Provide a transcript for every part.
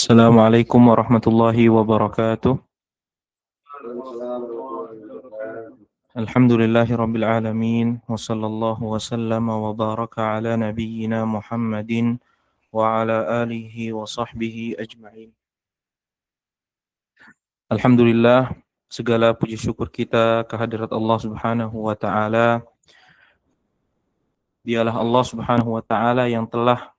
Assalamualaikum warahmatullahi wabarakatuh. Alhamdulillahi rabbil alamin. Wa sallallahu wa sallama wa baraka ala nabiyyina Muhammadin wa ala alihi wa sahbihi ajma'in. Alhamdulillah, segala puji syukur kita kehadirat Allah Subhanahu wa taala. Dialah Allah Subhanahu wa taala yang telah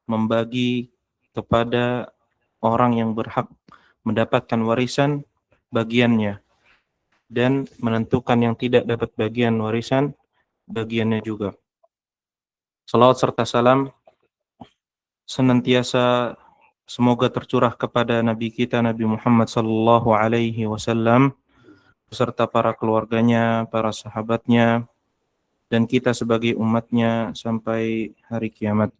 membagi kepada orang yang berhak mendapatkan warisan bagiannya dan menentukan yang tidak dapat bagian warisan bagiannya juga. Salawat serta salam senantiasa semoga tercurah kepada Nabi kita Nabi Muhammad sallallahu alaihi wasallam beserta para keluarganya, para sahabatnya, dan kita sebagai umatnya sampai hari kiamat.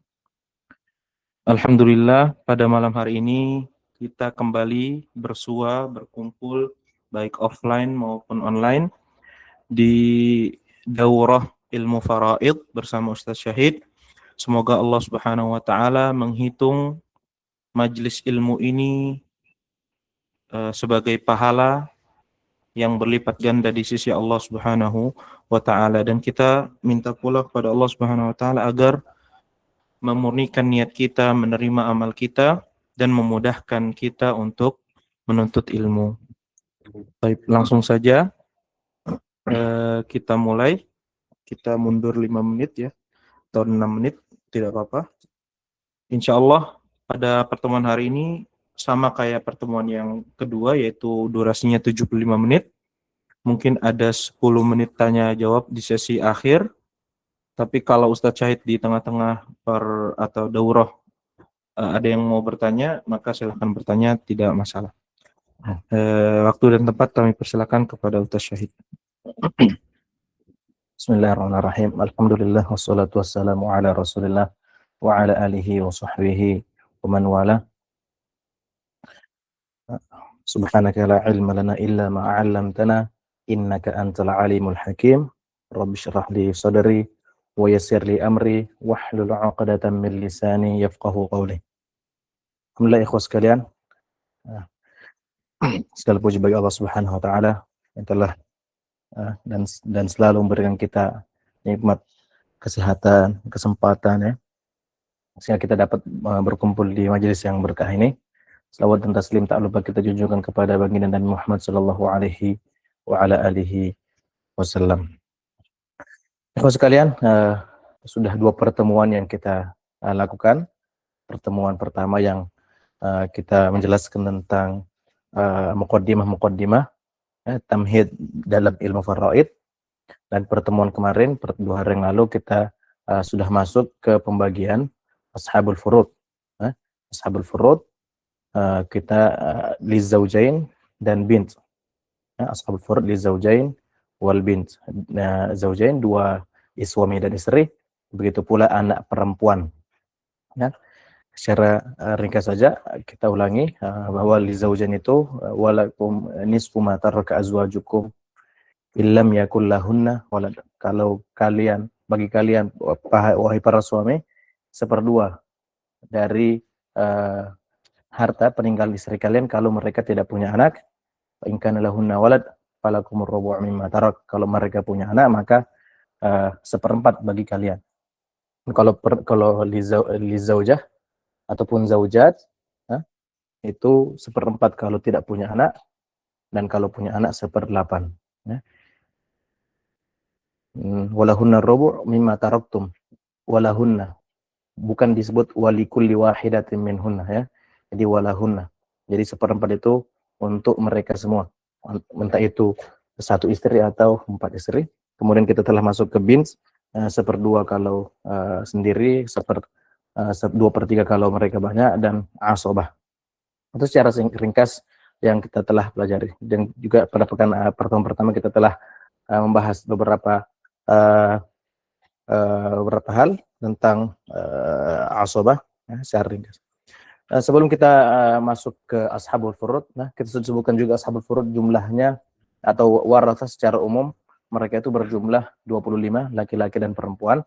Alhamdulillah, pada malam hari ini kita kembali bersua, berkumpul baik offline maupun online di daurah ilmu faraid bersama Ustaz Syahid. Semoga Allah Subhanahu wa taala menghitung majlis ilmu ini sebagai pahala yang berlipat ganda di sisi Allah Subhanahu wa taala, dan kita minta pula kepada Allah Subhanahu wa taala agar memurnikan niat kita menerima amal kita dan memudahkan kita untuk menuntut ilmu. Baik, langsung saja kita mulai. Kita mundur 5 menit ya, atau 6 menit, tidak apa-apa. Insya Allah pada pertemuan hari ini sama kayak pertemuan yang kedua, yaitu durasinya 75 menit. Mungkin ada 10 menit tanya jawab di sesi akhir. Tapi kalau Ustadz Syahid di tengah-tengah atau daurah ada yang mau bertanya, maka silakan bertanya, tidak masalah. Waktu dan tempat kami persilakan kepada Ustadz Syahid. Bismillahirrahmanirrahim. Alhamdulillah wassalatu wassalamu ala Rasulillah wa ala alihi wa sahbihi wa man wala. Subhanaka la ilma lana illa ma 'allamtana innaka antal alimul hakim. Rabbi shrah li sadri wa yassir li amri wahlul 'uqdatam min lisani yafqahu qawli. Alhamdulillah ikhwas sekalian. Segala puji bagi Allah Subhanahu wa taala yang telah dan selalu memberikan kita nikmat kesehatan, kesempatan ya, sehingga kita dapat berkumpul di majelis yang berkah ini. Selawat dan taslim tak lupa kita junjungkan kepada baginda Nabi Muhammad sallallahu alaihi wa ala alihi wasallam. Ikhwan sekalian, sudah 2 pertemuan yang kita lakukan. Pertemuan pertama yang kita menjelaskan tentang muqaddimah tamhid dalam ilmu faraid, dan pertemuan kemarin 2 hari yang lalu kita sudah masuk ke pembagian ashabul furud. Ashabul furud kita lizaujain dan bint. Ashabul furud lizaujain wal bint. Zaujain 2 suami dan istri, begitu pula anak perempuan. Secara ringkas saja kita ulangi bahwa lizaujain itu walakum nisfu ma taraka azwajukum illam yakul lahunna walad. Kalau kalian, bagi kalian wahai para suami, 1/2 dari harta peninggal istri kalian kalau mereka tidak punya anak. In kana lahunna walad falakumur rubu' mimma tarak. Kalau mereka punya anak maka 1/4 bagi kalian. Kalau lizaujah ataupun zaujat itu 1/4 kalau tidak punya anak, dan kalau punya anak 1/8 ya. Walahunna rubu' mimma taraktum. Walahunna bukan disebut walikulli wahidatin minhunna ya. Jadi walahunna. Jadi 1/4 itu untuk mereka semua. Entah itu 1 istri atau 4 istri. Kemudian kita telah masuk ke bint, 1/2 kalau sendiri, 2/3 kalau mereka banyak, dan asobah. Itu secara ringkas yang kita telah pelajari. Dan juga pada pertemuan pertama kita telah membahas beberapa hal tentang asobah secara ringkas. Sebelum kita masuk ke ashabul furud, kita sudah sebutkan juga ashabul furud jumlahnya atau warathah secara umum mereka itu berjumlah 25 laki-laki dan perempuan.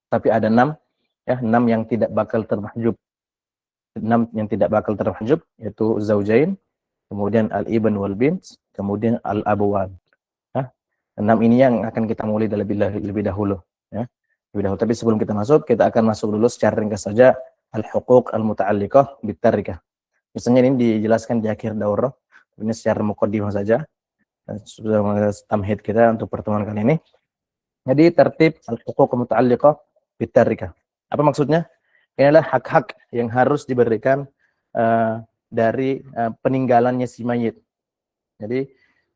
Tapi ada 6 yang tidak bakal termahjub. 6 yang tidak bakal terhujub, yaitu zaujain, kemudian al-ibn wal bint, kemudian al-abuwan. 6 ini yang akan kita mulai lebih dahulu, ya. Lebih dahulu. Tapi sebelum kita masuk, kita akan masuk dulu secara ringkas saja al-huquq al-muta'alliqah bitarikah. Misalnya ini dijelaskan di akhir daurah. Ini secara muqaddimah saja. Sudah tamhid kita untuk pertemuan kali ini. Jadi tertib al-huquq al-muta'alliqah bitarikah. Apa maksudnya? Ini adalah hak-hak yang harus diberikan dari peninggalannya si mayit.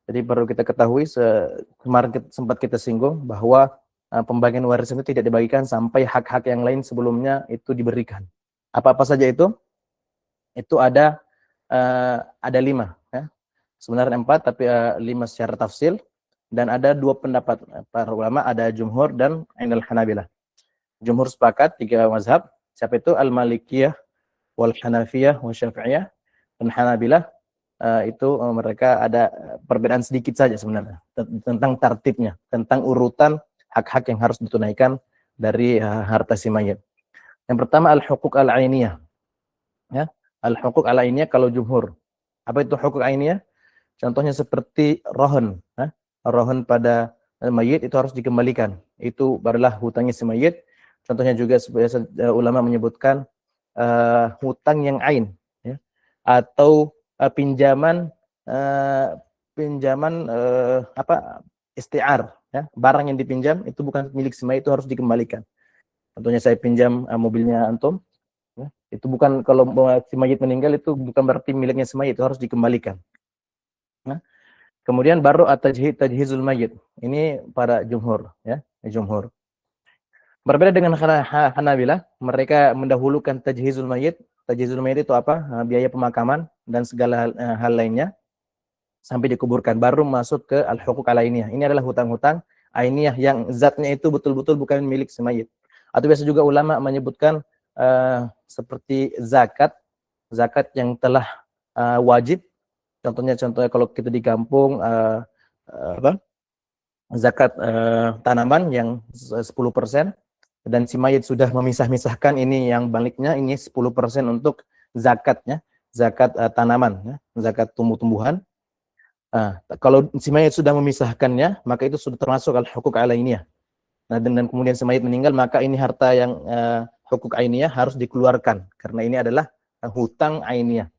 Jadi perlu kita ketahui, kemarin sempat kita singgung bahwa pembagian warisan itu tidak dibagikan sampai hak-hak yang lain sebelumnya itu diberikan. Apa-apa saja itu? Itu ada 5. Ya. Sebenarnya 4, tapi 5 secara tafsil. Dan ada 2 pendapat para ulama, ada jumhur dan ainul hanabilah. Jumhur sepakat 3 mazhab. Siapa itu? Al-Malikiyah, wal Hanafiyah, wal Syafi'iyah, dan Hanabilah. Itu mereka ada perbedaan sedikit saja sebenarnya tentang tartibnya, tentang urutan hak-hak yang harus ditunaikan dari harta si mayit. Yang pertama al-huquq al-ainiyah. Ya, al-huquq al-ainiyah kalau jumhur. Apa itu huquq ainiyah? Contohnya seperti rohon, ya. Rohon pada mayit itu harus dikembalikan. Itu barulah hutangnya si mayit. Contohnya juga ulama menyebutkan hutang yang ain, ya. Atau pinjaman isti'ar, ya. Barang yang dipinjam itu bukan milik si mayit, itu harus dikembalikan. Contohnya saya pinjam mobilnya antum, ya. Itu bukan, kalau si mayit meninggal itu bukan berarti miliknya si mayit, itu harus dikembalikan. Nah, kemudian baru tajhizul mayit. Ini para jumhur, ya, jumhur. Berbeda dengan Hanabilah, mereka mendahulukan tajhizul mayit. Tajhizul mayit itu apa? Biaya pemakaman dan segala hal lainnya sampai dikuburkan, baru masuk ke al-huquq al-ainiyah. Ini adalah hutang-hutang ainiyah yang zatnya itu betul-betul bukan milik si mayit. Atau biasa juga ulama menyebutkan seperti zakat yang telah wajib. Contohnya kalau kita di kampung zakat tanaman yang 10%. Dan si mayit sudah memisah-misahkan ini yang baliknya, ini 10% untuk zakatnya, zakat tanaman, ya, zakat tumbuh-tumbuhan. Kalau si mayit sudah memisahkannya, maka itu sudah termasuk al-huquq al-ainiyah. Nah, dan kemudian si mayit meninggal, maka ini harta yang huquq ainiyah harus dikeluarkan, karena ini adalah hutang ainiyah.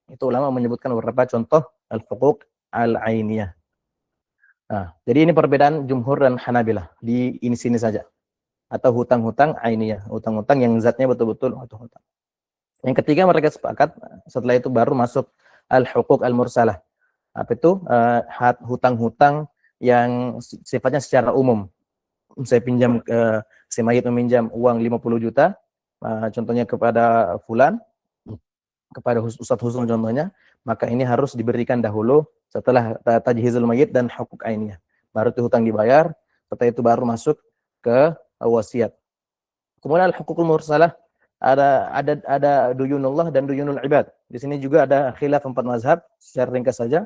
Itu ulama menyebutkan beberapa contoh al-huquq al-ainiyah. Jadi ini perbedaan jumhur dan Hanabilah di sini saja. Atau hutang-hutang ainiyah, hutang-hutang yang zatnya betul-betul hutang-hutang. Yang ketiga mereka sepakat, setelah itu baru masuk al-huquq al-mursalah. Apa itu? Hutang-hutang yang sifatnya secara umum. Saya pinjam, si mayit meminjam uang 50 juta, contohnya kepada fulan, kepada Ustadz Husnul contohnya, maka ini harus diberikan dahulu setelah tajhizul mayit dan huquq ainiyah. Baru itu hutang dibayar, setelah itu baru masuk ke wasiat. Kemudian al-huququl mursalah, ada duyunullah dan duyunul ibad. Di sini juga ada khilaf 4 mazhab. Secara ringkas saja,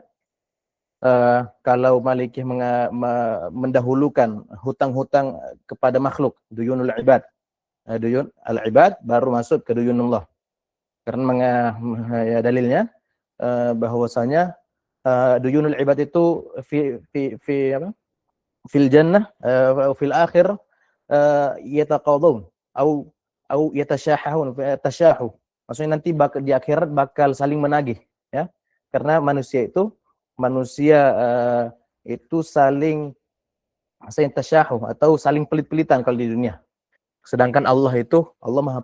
kalau Maliki mendahulukan hutang-hutang kepada makhluk, duyunul ibad, duyun al-ibad baru masuk ke duyunullah. Karena dalilnya bahwasanya duyunul ibad itu fil jannah fil akhir yataqadun au yatashahahun, maksudnya nanti di akhirat bakal saling menagih, ya. Karena manusia itu saling tasyahuh atau saling pelit-pelitan kalau di dunia. Sedangkan Allah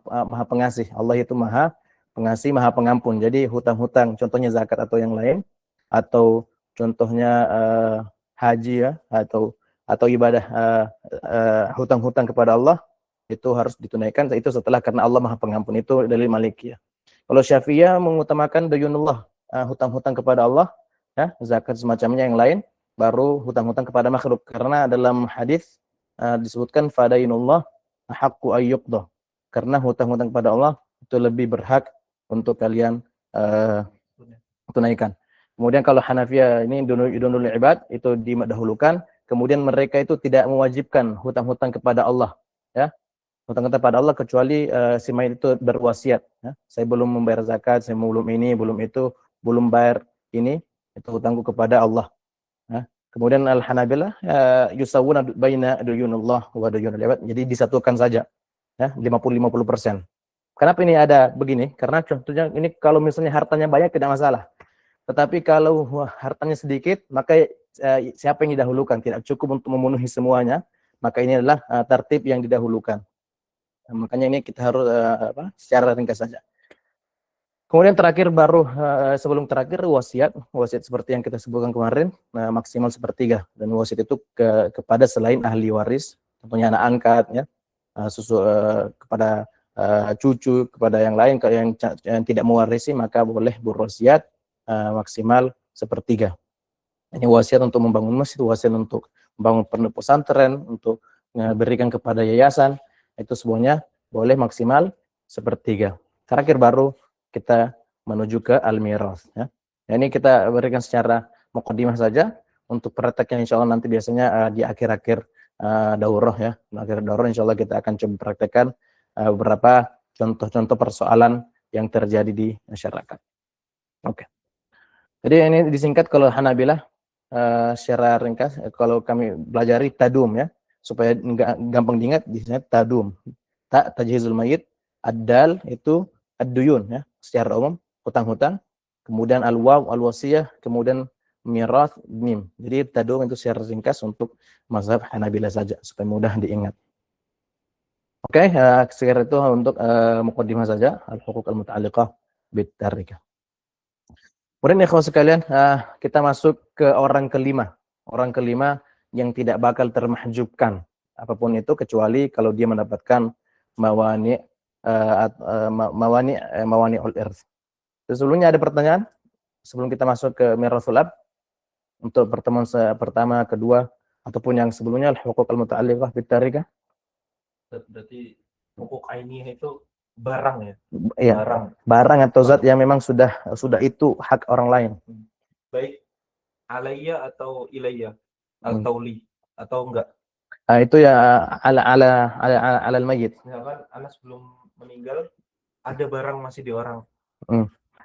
maha pengasih, Allah itu maha pengasih, maha pengampun. Jadi hutang-hutang, contohnya zakat atau yang lain, atau contohnya haji, ya, atau ibadah, hutang-hutang kepada Allah itu harus ditunaikan itu setelah, karena Allah maha pengampun. Itu dalil Malikiyah. Kalau Syafi'iyah mengutamakan dayunullah, hutang-hutang kepada Allah, ya, zakat semacamnya yang lain, baru hutang-hutang kepada makhluk. Karena dalam hadis disebutkan fadainullah haqqu ayyuqdah, karena hutang-hutang kepada Allah itu lebih berhak untuk kalian tunaikan. Kemudian kalau Hanafiyah ini duyunul ibad itu didahulukan, kemudian mereka itu tidak mewajibkan hutang-hutang kepada Allah, ya. hutang kita pada Allah kecuali si mayit itu berwasiat, ya. Saya belum membayar zakat, saya belum ini, belum itu, belum bayar ini, itu hutangku kepada Allah. Ya. Kemudian Al-Hanabilah yusawwuna baina duyunullah wa duyunul ibad. Jadi disatukan saja, ya, 50-50%. Kenapa ini ada begini? Karena contohnya ini kalau misalnya hartanya banyak tidak masalah. Tetapi kalau hartanya sedikit, maka siapa yang didahulukan? Tidak cukup untuk memenuhi semuanya, maka ini adalah tertib yang didahulukan. Nah, makanya ini kita harus secara ringkas saja. Kemudian terakhir baru sebelum terakhir wasiat seperti yang kita sebutkan kemarin, maksimal sepertiga, dan wasiat itu kepada selain ahli waris, tentunya anak angkat, ya, kepada cucu, kepada yang lain yang tidak mewarisi, maka boleh berwasiat maksimal sepertiga. Ini wasiat untuk membangun masjid, wasiat untuk membangun pondok pesantren, untuk berikan kepada yayasan, itu semuanya boleh maksimal sepertiga. Terakhir baru kita menuju ke al-miras, ya. Ini kita berikan secara muqaddimah saja. Untuk prakteknya insya Allah nanti biasanya di akhir-akhir daurah, ya. Di akhir daurah insya Allah kita akan coba praktekkan beberapa contoh-contoh persoalan yang terjadi di masyarakat. Oke. Jadi ini disingkat kalau Hanabilah secara ringkas, kalau kami pelajari tadum, ya, supaya enggak gampang diingat, di sini tadum. Tajhizul mayit, ad-dal itu ad-duyun, ya, secara umum hutang-hutang, kemudian al-waw al-wasiyah, kemudian mirath mim. Jadi tadum itu secara ringkas untuk mazhab Hanabilah saja supaya mudah diingat. Oke, sekitar itu untuk muqaddimah saja al-huquq al-muta'alliqah bit-tarikah. Kemudian ikhwan sekalian, kita masuk ke orang kelima. Orang kelima yang tidak bakal termahjubkan apapun itu kecuali kalau dia mendapatkan mawani ul-irth. Sebelumnya ada pertanyaan sebelum kita masuk ke mirathul ab untuk pertemuan pertama, kedua ataupun yang sebelumnya al-huquq al-muta'alliqah bit-tarikah. Berarti hukuk ainiyah itu barang, ya? Iya, barang atau zat yang memang sudah itu hak orang lain. Baik alayya atau ilayya atau li atau enggak. Itu ya ala al-mayyit. Misalkan anak sebelum meninggal ada barang masih di orang.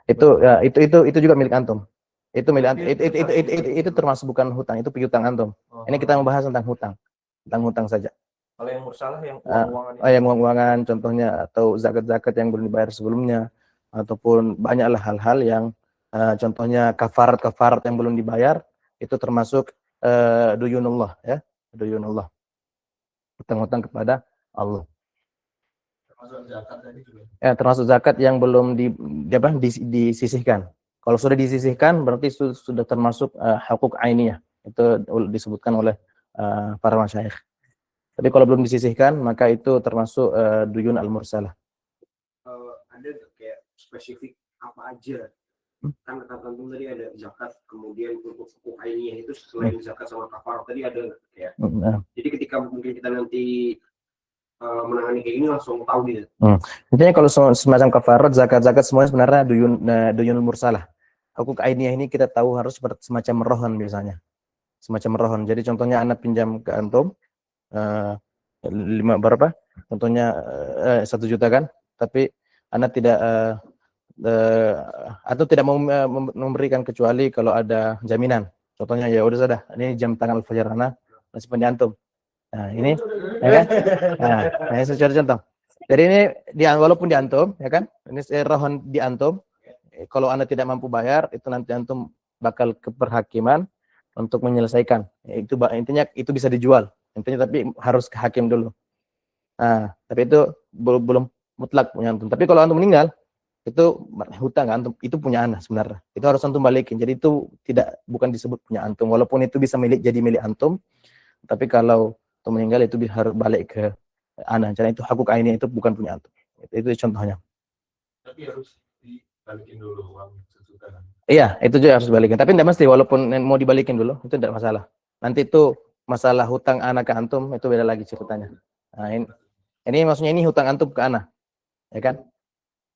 Itu ya, itu juga milik antum. Itu milik antum. Itu termasuk bukan hutang, itu piutang antum. Ini kita membahas tentang hutang saja. Kalau yang mursalah yang uang-uangan yang uang-uangan contohnya, atau zakat-zakat yang belum dibayar sebelumnya, ataupun banyaklah hal-hal yang contohnya kafarat yang belum dibayar, itu termasuk duyunullah, ya, duyunullah, hutang-hutang kepada Allah. termasuk zakat tadi juga. Ya, termasuk zakat yang belum disisihkan. Kalau sudah disisihkan berarti sudah termasuk hukuk ainiyah. Itu disebutkan oleh para masyayikh. Tapi kalau belum disisihkan, maka itu termasuk duyun al-mursalah. Ada kayak spesifik apa aja? Kan kata tadi ada zakat, kemudian untuk hukuk ainiyah itu selain zakat sama kafarah tadi ada kayak. Jadi ketika mungkin kita nanti menangani kayak ini langsung tahu gitu. Intinya kalau semacam kafarat, zakat semuanya sebenarnya duyun mursalah. Hukuk ainiyah ini kita tahu harus semacam rohon biasanya. Semacam rohon. Jadi contohnya anak pinjam ke antum, berapa? Contohnya 1 juta kan, tapi Anda tidak atau tidak mau memberikan kecuali kalau ada jaminan. Contohnya ya udah sudah, ini jam tangan fajar Anda masih punya antum. Nah, ini ya kan? Nah, ini secara contoh. Jadi ini walaupun di antum, ya kan? Ini rohon di antum. Kalau Anda tidak mampu bayar, itu nanti antum bakal ke perhakiman untuk menyelesaikan. Itu intinya itu bisa dijual. Intinya tapi harus ke hakim dulu. Nah, tapi itu belum mutlak punya antum. Tapi kalau antum meninggal, itu hutang antum, itu punya anak sebenarnya. Itu harus antum balikin. Jadi itu bukan disebut punya antum. Walaupun itu bisa jadi milik antum, tapi kalau antum meninggal itu harus balik ke anak. Jadi itu hukuk ainiyah, itu bukan punya antum. Itu contohnya. Tapi harus dibalikin dulu uang sejuta. Iya, itu juga harus balikin. Tapi tidak mesti, walaupun mau dibalikin dulu, itu tidak masalah. Nanti itu masalah hutang anak ke antum, itu beda lagi ceritanya. Nah, ini maksudnya ini hutang antum ke anak, ya kan?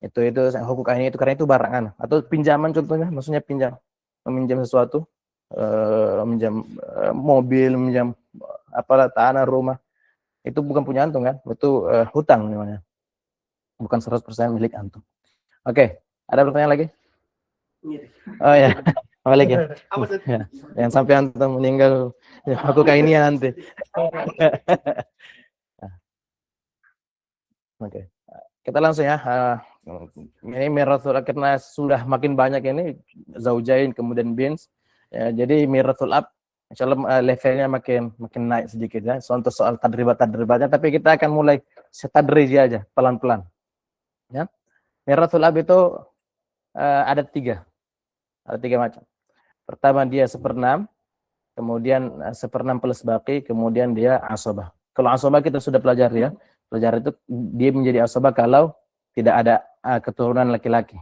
Itu hukuk ainiyah itu karena itu barang anak. Atau pinjaman contohnya, maksudnya meminjam sesuatu, meminjam mobil, meminjam apalah tanah, rumah. itu bukan punya antum kan? Itu hutang namanya. Bukan 100% milik antum. Oke, ada pertanyaan lagi? Oh ya, apa lagi ya? Apa tuh? Ya, yang sampai antum meninggal, ya, aku kayak ini ya nanti. Oke, kita langsung ya. Ini miratul karena sudah makin banyak ini zaujain kemudian bins. Ya, jadi miratul ab, insyaallah levelnya makin naik sedikit ya. Untuk soal tadribatnya, tapi kita akan mulai setadriji aja, pelan-pelan. Ya, miratul ab itu ada tiga macam. Pertama dia 1/6, kemudian 1/6 plus baki, kemudian dia asabah. Kalau asabah kita sudah pelajari ya. Pelajari itu dia menjadi asabah kalau tidak ada keturunan laki-laki.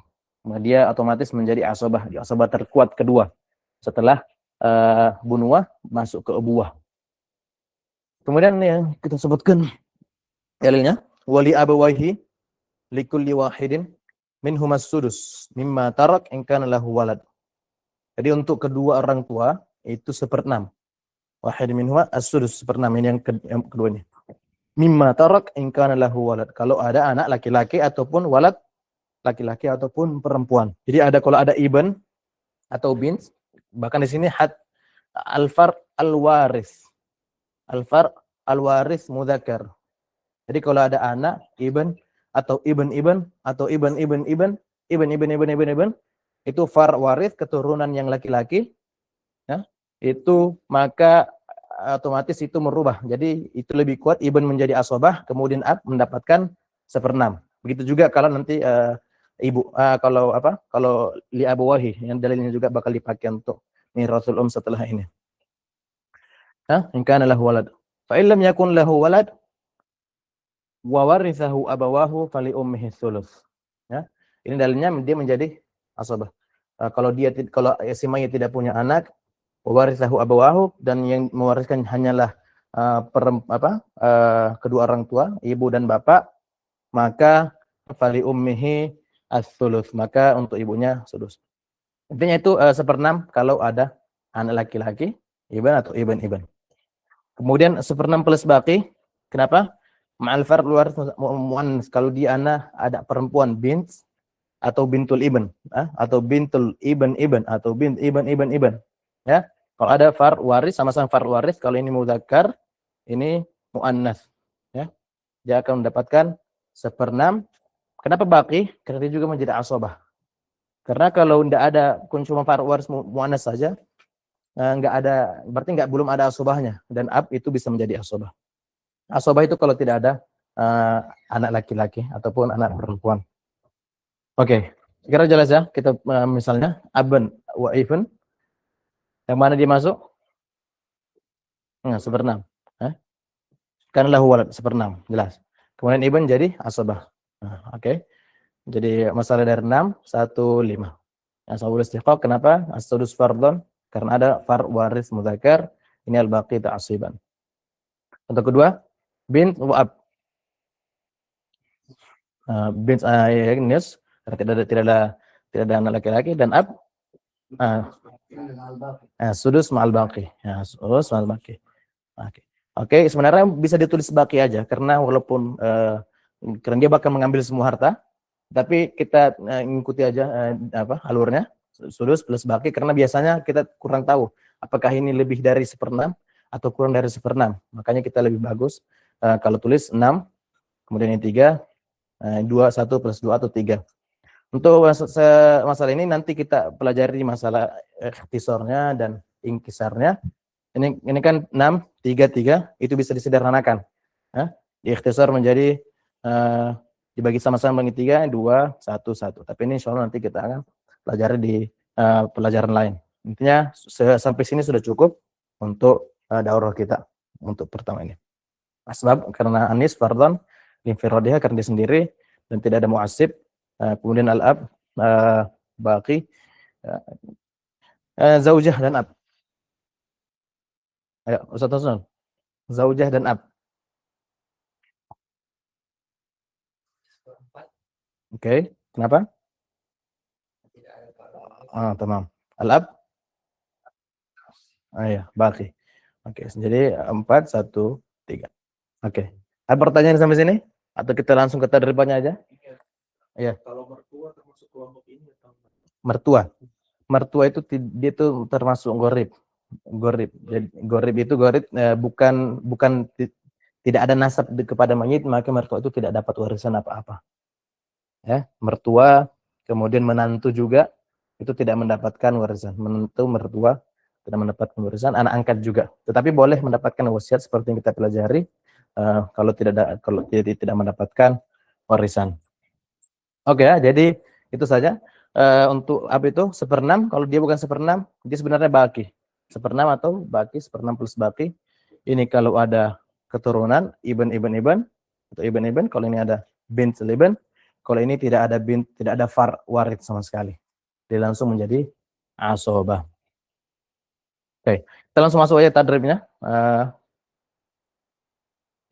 Dia otomatis menjadi asabah terkuat kedua setelah bunuah masuk ke ubuah. Kemudian yang kita sebutkan dalilnya wali abawaihi likulli wahidin minhumas sudus mimma tarak in kana lahu walad. Jadi untuk kedua orang tua itu 1/6. Wahid minhuma as-sudus 1/6 ini yang kedua ini. Mimma tarak in kana lahu walad. Kalau ada anak laki-laki ataupun walad laki-laki ataupun perempuan. Jadi ada kalau ada ibn atau bint, bahkan di sini al-far al-waris. Al-far al-waris mudzakkar. Jadi kalau ada anak ibn atau ibn atau ibn itu far waris keturunan yang laki-laki ya, itu maka otomatis itu merubah. Jadi itu lebih kuat ibn menjadi asabah, kemudian ab mendapatkan 1/6. Begitu juga kalau nanti ibu kalau li abawahi yang dalilnya juga bakal dipakai untuk mirasul setelah ini. In kana lahu walad. Fa in lam yakun lahu walad wa warithahu abawahu fali ummihi thuluth. Ya. Ini dalilnya dia menjadi asabah. Kalau si mayit tidak punya anak, warithahu abawahu, dan yang mewariskan hanyalah kedua orang tua, ibu dan bapak, maka fali ummihi as-sulus, maka untuk ibunya sudus. Intinya itu 1/6 kalau ada anak laki-laki, ibn atau ibn. Kemudian 1/6 plus baki, kenapa? Ma'al fard luar muannas, kalau dia anak ada perempuan bint atau bintul ibn, atau bintul ibn atau bint ibn. Ya. Kalau ada far waris, sama-sama far waris, kalau ini mudzakkar, ini muannas, ya. Dia akan mendapatkan 1/6. Kenapa baki? Karena dia juga menjadi asabah. Karena kalau tidak ada cuma far waris muannas saja, enggak ada, berarti belum ada asabahnya, dan ab itu bisa menjadi asabah. Asabah itu kalau tidak ada anak laki-laki ataupun anak perempuan. Oke, kira jelas ya. Kita misalnya abn wa ibn, yang mana dia masuk? 1/6. Kan lahu walad 1/6, jelas. Kemudian ibn jadi asabah. Oke. Jadi masalah dari 6, 1, 5. Ashabul istiqaq, kenapa? As-sudus fardhon, karena ada far waris mudzakkar, ini al-baqi ta'asiban. Untuk kedua, bint wa ab. Bint nis, tidak ada anak laki-laki, dan ab sudus ma'al baqi. Ya, sudus ma'al baqi. Oke, sebenarnya bisa ditulis baqi aja, karena walaupun karena dia bakal mengambil semua harta, tapi kita ngikuti aja alurnya, sudus plus baqi, karena biasanya kita kurang tahu apakah ini lebih dari 1/6 atau kurang dari 1/6. Makanya kita lebih bagus kalau tulis 6, kemudian yang 3, 2, 1 plus 2 atau 3. Untuk masalah ini nanti kita pelajari masalah ikhtisornya dan inkisarnya. Ini kan 6, 3, 3, itu bisa disederhanakan. Ikhtisar menjadi dibagi sama-sama bagi 3, 2, 1, 1. Tapi ini insya Allah nanti kita akan pelajari di pelajaran lain. Intinya sampai sini sudah cukup untuk daurah kita untuk pertama ini. Asbab karena anis fardhon linfiradiha, karena dia sendiri dan tidak ada mu'assib. Kemudian al-ab baqi, zaujah dan ab. Ayo Ustaz Hasan. Zaujah dan ab. Oke, kenapa? Tamam. Al-ab? Iya, baqi. Oke, jadi 4, 1, 3. Oke. Ada pertanyaan sampai sini? Atau kita langsung ke tadribannya aja? Iya. Kalau mertua termasuk kelompok ini atau enggak? Mertua. Mertua itu dia itu termasuk gorib. Gorib. Jadi gorib bukan tidak ada nasab kepada mayit, maka mertua itu tidak dapat warisan apa-apa. Ya, mertua, kemudian menantu juga itu tidak mendapatkan warisan. Menantu, mertua tidak mendapatkan warisan, anak angkat juga. Tetapi boleh mendapatkan wasiat seperti yang kita pelajari kalau tidak mendapatkan warisan. Oke ya, jadi itu saja. Untuk apa itu 1/6, kalau dia bukan 1/6, dia sebenarnya baki. 1/6 atau baki, 1/6 plus baki. Ini kalau ada keturunan ibn, atau ibn, kalau ini ada bint ibn, kalau ini tidak ada bint, tidak ada far warid sama sekali. Dia langsung menjadi asobah. Oke, kita langsung masuk aja tadribnya.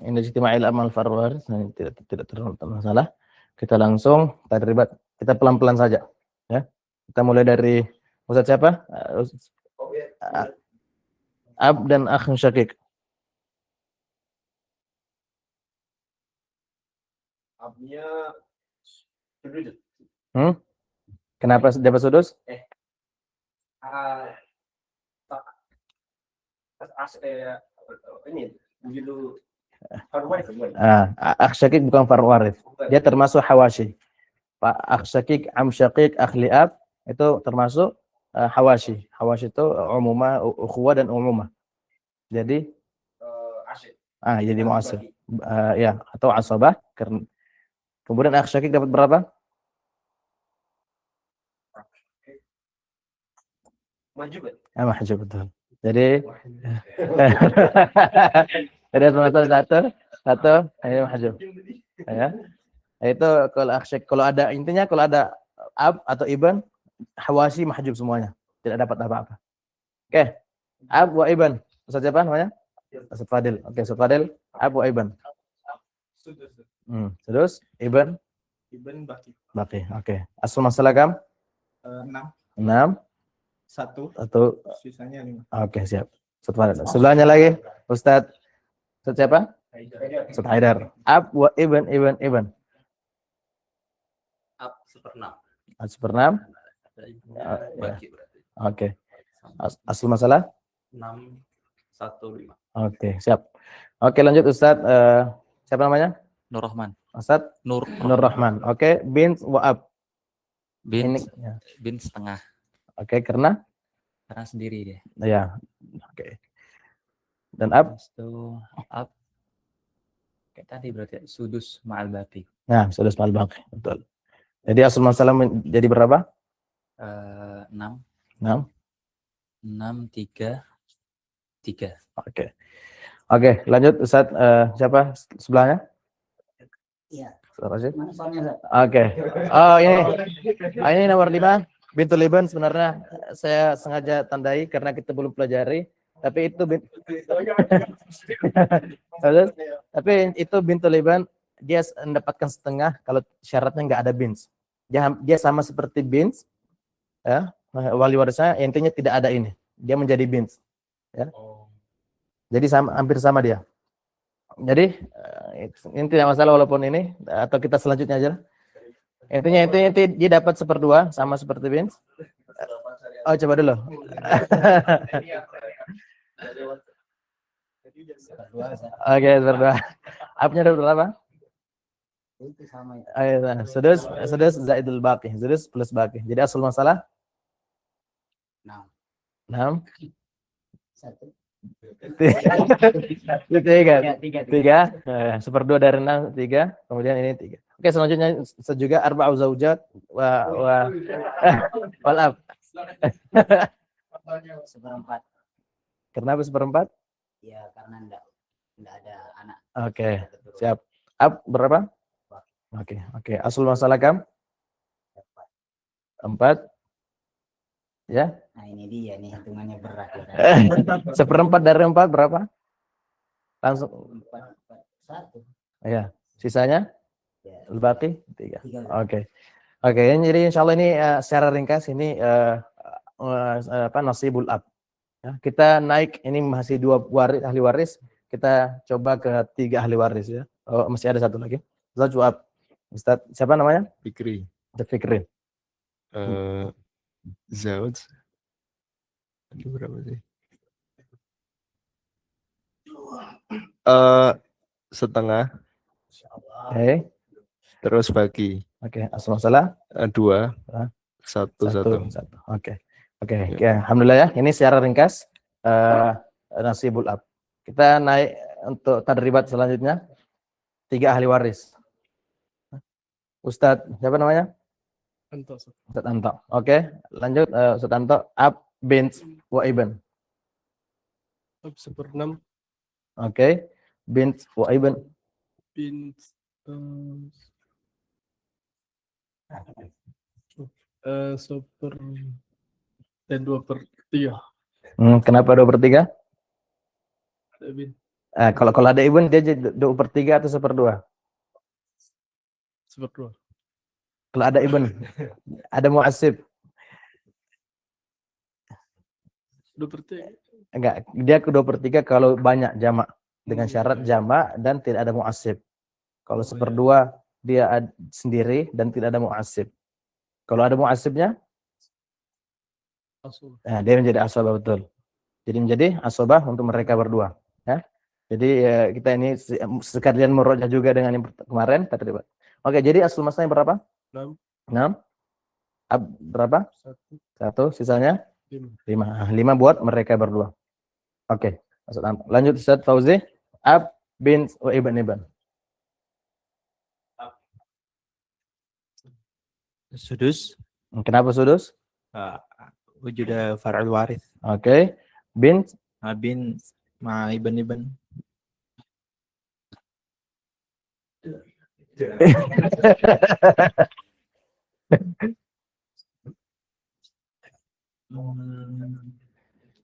Ini ijtima'il amal far warid, tidak terlalu masalah. Kita langsung tadribat, kita pelan-pelan saja. Ya, kita mulai dari Ustaz siapa? Ab dan akh syakik. Abnya Kenapa dapat sudus? ini judul Akh syakik bukan far warid. Dia termasuk hawashi. Pak akh syakik, am syakik, akh li'ab itu termasuk hawashi. Hawashi itu umumah, ukhuwah dan umumah. Jadi jadi muasir. Ya, atau asabah. Kemudian akh syakik dapat berapa? Mahjub. Mahjub, betul. Jadi ada satu ayo mahjub. Ya. Itu kalau akh syakik, kalau ada intinya kalau ada ab atau ibn, hawashi mahjub semuanya. Tidak dapat apa-apa. Oke. Ab wa ibn. Ustaz siapa namanya? Ustaz Fadil. Oke, Ustaz Fadil, ab wa ibn. Terus ibn baki. Oke. Asal masalah kam? 6. 1. Sisanya 5. Oke, siap. Ustaz Fadil. Sebelahnya lagi Ustaz siapa? Ustaz Haidar. Ab wa ibn. Ab 1/6. 1/6. Oke. Asal masalah 615. Oke, siap. Oke, lanjut Ustaz. Siapa namanya? Nur Rahman. Ustaz Nur Rahman. Oke, bin wa ab. Bin Ya. bin setengah. Oke, karena Sendiri dia. ya. Oke. Dan ab? Itu ab kayak tadi berarti sudus ma'al baqi. Nah, sudus ma'al baqi. Betul. Jadi asal masalah jadi berapa? 6. 6. 3. Oke, lanjut Ustaz. Siapa sebelahnya? Iya. Ustaz Rashid. Mana soalnya? Oke. Oh, ini nomor 5. Bintul Liban sebenarnya saya sengaja tandai karena kita belum pelajari, tapi itu tapi itu Bintul Liban dia mendapatkan setengah kalau syaratnya nggak ada bins. Dia sama seperti bins, ya, wali warisnya intinya tidak ada ini. Dia menjadi bins, ya. Jadi hampir sama dia. Jadi ini tidak masalah walaupun ini, atau kita selanjutnya aja. Intinya dia dapat 1/2 sama seperti bins. Oh, coba dulu. Oke, 1/2. Abnya dapat berapa? Itu sama ya. Ayo, sudus zaidul baqi. Sudus plus baqi. Jadi asal masalah 6. 6. 1. 3. 1/2 dari 6, 3. Kemudian ini 3. Oke, selanjutnya juga arba'u zaujat wal ab. 1/4. Kenapa 1/4? Ya karena enggak ada anak. Oke, siap. Ab berapa? Oke. Asal masalah kam? 4. Ya. Nah ini dia nih hitungannya berat ya. 1/4 dari 4 berapa? Langsung. 1. Ya. Sisanya? Ya. Baqi 3. 3. Oke. Jadi insya Allah ini secara ringkas ini nasibul ab. Ya, kita naik ini masih 2 ahli waris. kita coba ke 3 ahli waris ya. Oh, masih ada satu lagi. Ustaz, siapa namanya? Fikri. Ustaz Fikri. Zauj. Ada berapa sih? Setengah. Oke. Terus bagi Oke, asal-asalah. 2, Ah, 1. Oke. Oke, Ya. oke. Alhamdulillah ya. Ini secara ringkas nasibul ab. Kita naik untuk tadribat selanjutnya. 3 ahli waris. Ustadz, siapa namanya? Ustadz Anto. Oke, lanjut Ustadz Anto. Ab, bint, wa ibn. Ab 1/6 Oke. Bint, wa ibn. bint 2/3 Kenapa 2/3? ada bint Kalau ada ibn dia jadi 2/3 atau 1/2? 1/2 Kalau ada ibn, ada mu'assib. 2/3 Enggak, dia ke 2/3 kalau banyak jamak. Dengan syarat jamak dan tidak ada mu'assib. Kalau 1/2 dia sendiri dan tidak ada mu'assib. Kalau ada mu'assibnya, asal dia menjadi asabah, betul. Jadi menjadi asabah untuk mereka berdua. Ya. Jadi kita ini sekalian merojah juga dengan yang kemarin. Oke, jadi asal masanya berapa? 6 6. Berapa? 1 1, sisanya? 5 5. 5 buat mereka berdua. Oke. Lanjut Ustaz Fauzi. Ab bin wa ibn ibn. Sudus. Kenapa sudus? Wujud far'ul warith. Oke. Bin Bin ma ibn ibn.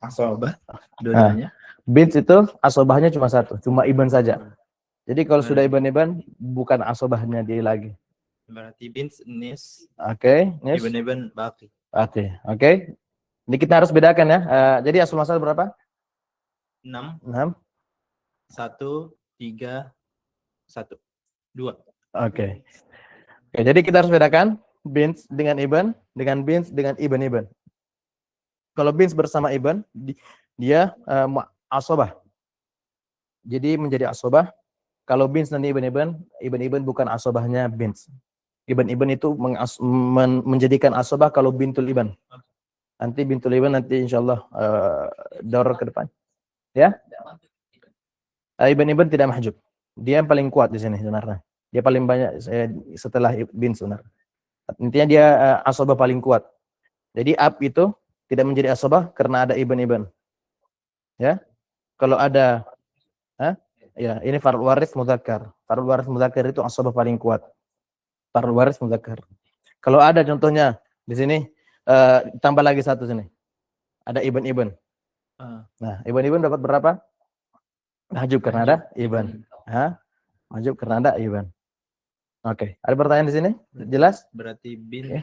Asobah dua-duanya. Bint itu asobahnya cuma satu, cuma ibn saja. Jadi kalau sudah ibn bukan asobahnya dia lagi. Berarti bin nis Oke, nis. ibn baqi. Oke. Ini kita harus bedakan ya. Jadi asal masal berapa? 6 6. 1 3 1 2. Oke. Jadi kita harus bedakan bint dengan ibn dengan bint dengan ibn. Kalau bint bersama ibn dia asobah. Jadi menjadi asobah. Kalau bint dan ibn bukan asobahnya bint. Ibn itu menjadikan asobah kalau bintul ibn. Nanti bintul ibn nanti insyaallah daurah ke depan. Ya? Ibn tidak mahjub. Dia yang paling kuat di sini sebenarnya. Dia paling banyak setelah bin sebenarnya. Intinya dia asobah paling kuat. Jadi ab itu tidak menjadi asobah karena ada ibn. Ya. Kalau ada ya ini far'ul waris mudzakkar. Far'ul waris mudzakkar itu asobah paling kuat. Far'ul waris mudzakkar. Kalau ada contohnya di sini tambah lagi satu sini. Ada ibn. Nah, ibn dapat berapa? Mahjub karena ada ibn. Mahjub karena ada ibn. Oke, ada pertanyaan di sini? Jelas? Berarti bin Ya.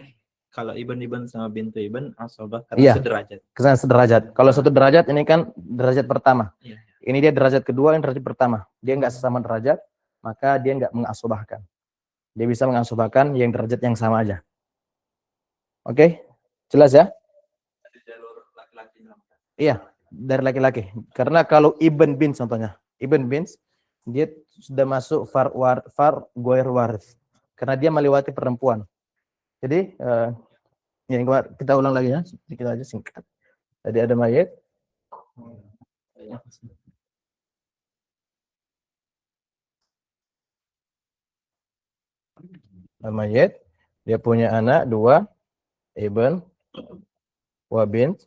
kalau ibn sama bintu ibn asobah karena sederajat. Karena sederajat. Kalau satu derajat ini kan derajat pertama. Iya. Ini dia derajat kedua, yang derajat pertama. Dia enggak sesama derajat, maka dia enggak mengasobahkan. Dia bisa mengasobahkan yang derajat yang sama aja. Oke? Jelas ya? Iya, dari laki-laki. Karena kalau ibn bin contohnya, ibn bin dia sudah masuk far goir waris. Karena dia melewati perempuan. Jadi kita ulang lagi ya, sedikit aja singkat. Tadi ada mayit. Mayit, dia punya anak 2, ibn wa bint.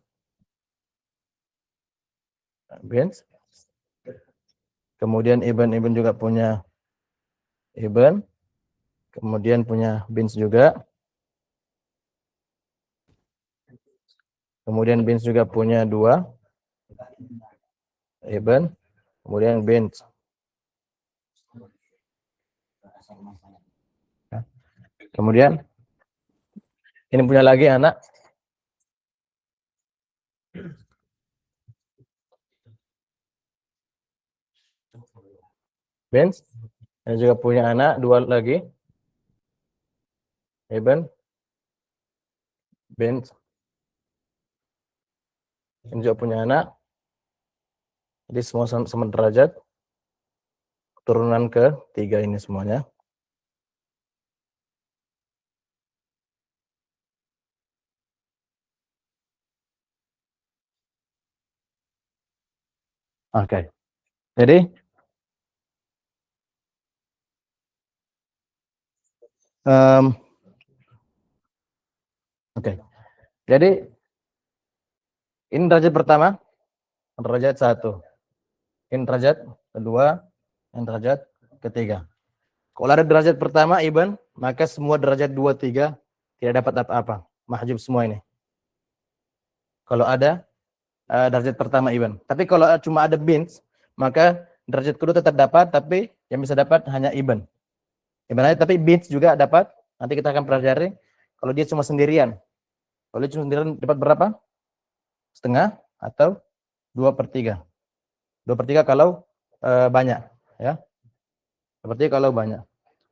Kemudian ibn juga punya ibn. Kemudian punya bint juga. Kemudian bint juga punya 2 ibn. Kemudian bint. Kemudian ini punya lagi anak. bint, dan juga punya anak 2 lagi. Ibn, bint. Ini juga punya anak. Jadi semua sama derajat. Turunan ke-3 ini semuanya. Oke. Jadi oke. Jadi ini derajat pertama, derajat 1. Ini derajat kedua, ini derajat ketiga. Kalau ada derajat pertama Ibn, maka semua derajat 2, 3 tidak dapat apa-apa. Mahjub semua ini. Kalau ada derajat pertama Ibn. Tapi kalau cuma ada bint, maka derajat kedua tetap dapat, tapi yang bisa dapat hanya Ibn. Ibn aja, tapi bint juga dapat. Nanti kita akan pelajari. Kalau dia cuma sendirian. Kalau dia cuma sendirian dapat berapa? Setengah atau 2/3. 2/3 kalau banyak. Ya. Seperti kalau banyak.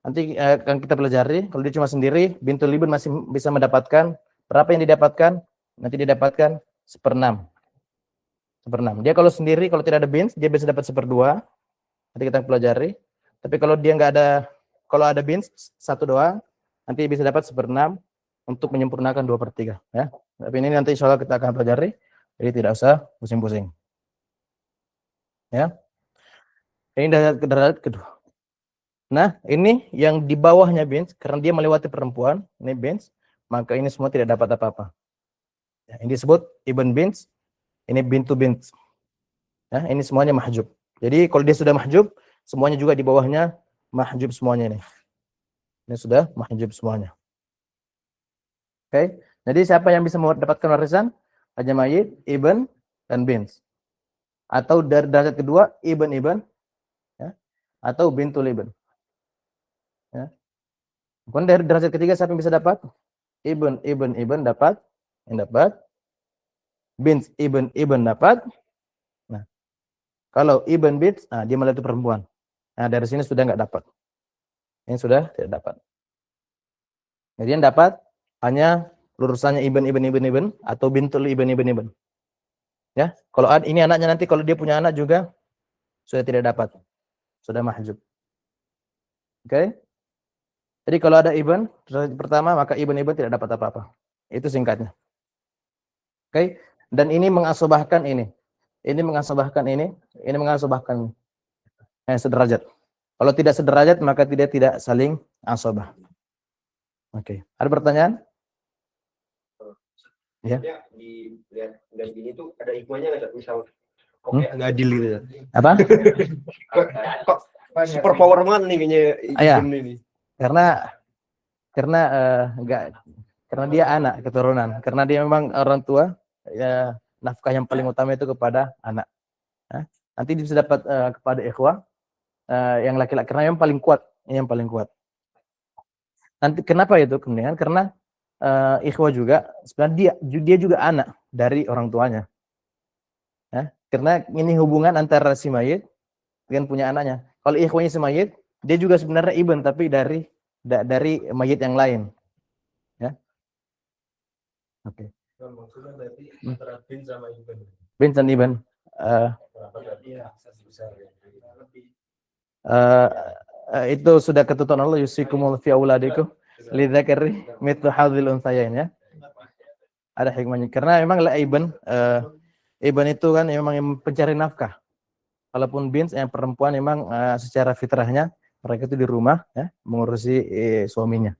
Nanti akan kita pelajari. Kalau dia cuma sendiri, bintul Ibn masih bisa mendapatkan. Berapa yang didapatkan? Nanti didapatkan 1/6. 1/6. Dia kalau sendiri, kalau tidak ada bint, dia bisa dapat 1/2. Nanti kita pelajari. Tapi kalau dia nggak ada, kalau ada bint 1 doang, nanti bisa dapat 1/6 untuk menyempurnakan 2/3. Ya. Tapi ini nanti insya Allah kita akan pelajari. Jadi tidak usah pusing-pusing. Ya. Ini derajat kedua. Nah, ini yang di bawahnya bint, karena dia melewati perempuan, ini bint, maka ini semua tidak dapat apa-apa. Ya, ini disebut Ibn bint, ini bintu bint. Ya, ini semuanya mahjub. Jadi kalau dia sudah mahjub, semuanya juga di bawahnya mahjub semuanya ini. Ini sudah mahjub semuanya. Oke. Jadi siapa yang bisa mendapatkan warisan? Hanya mayit, Ibn, dan bint. Atau dari derajat kedua, Ibn, ya, atau bintul Ibn. Ya. Kemudian dari derajat ketiga siapa yang bisa dapat? Ibn dapat, yang dapat. Bint Ibn dapat. Nah, kalau Ibn bint, nah dia melewati perempuan. Nah, dari sini sudah nggak dapat. Ini sudah tidak dapat. Jadi yang dapat hanya lurusannya Ibn atau bintul Ibn. Ya, kalau ini anaknya nanti kalau dia punya anak juga sudah tidak dapat. Sudah mahjub. Oke? Jadi kalau ada Ibn pertama, maka Ibn tidak dapat apa-apa. Itu singkatnya. Oke? Dan ini mengasobahkan ini. Ini mengasobahkan ini. Ini mengasobahkan sederajat. Kalau tidak sederajat, maka tidak saling asobah. Oke. Ada pertanyaan? Ya. Di lihat dan ini tuh ada hikmahnya nggak? Misal kok kayak nggak adil gitu. Apa? Kok super power banget nih kayaknya Ibn ini. Karena dia anak keturunan. Karena dia memang orang tua, ya nafkah yang paling utama itu kepada anak. Nah, nanti bisa dapat kepada ikhwah yang laki-laki karena yang paling kuat, Nanti kenapa itu? Kemudian karena ikhwah juga sebenarnya dia juga anak dari orang tuanya. Ya, karena ini hubungan antara si mayit dengan punya anaknya. Kalau ikhwahnya si mayit, dia juga sebenarnya Ibn tapi dari mayit yang lain. Ya. Oke. Maksudnya berarti antara bin sama Ibn. Bin dan Ibn. Itu sudah ketentuan Allah, yusikumul fi auladikum lidzakari mithlu hadzil unthayain, ya. Ada hikmahnya karena memang Ibn itu kan memang yang pencari nafkah. Kalaupun bin yang perempuan memang secara fitrahnya mereka itu di rumah, ya, mengurusi suaminya.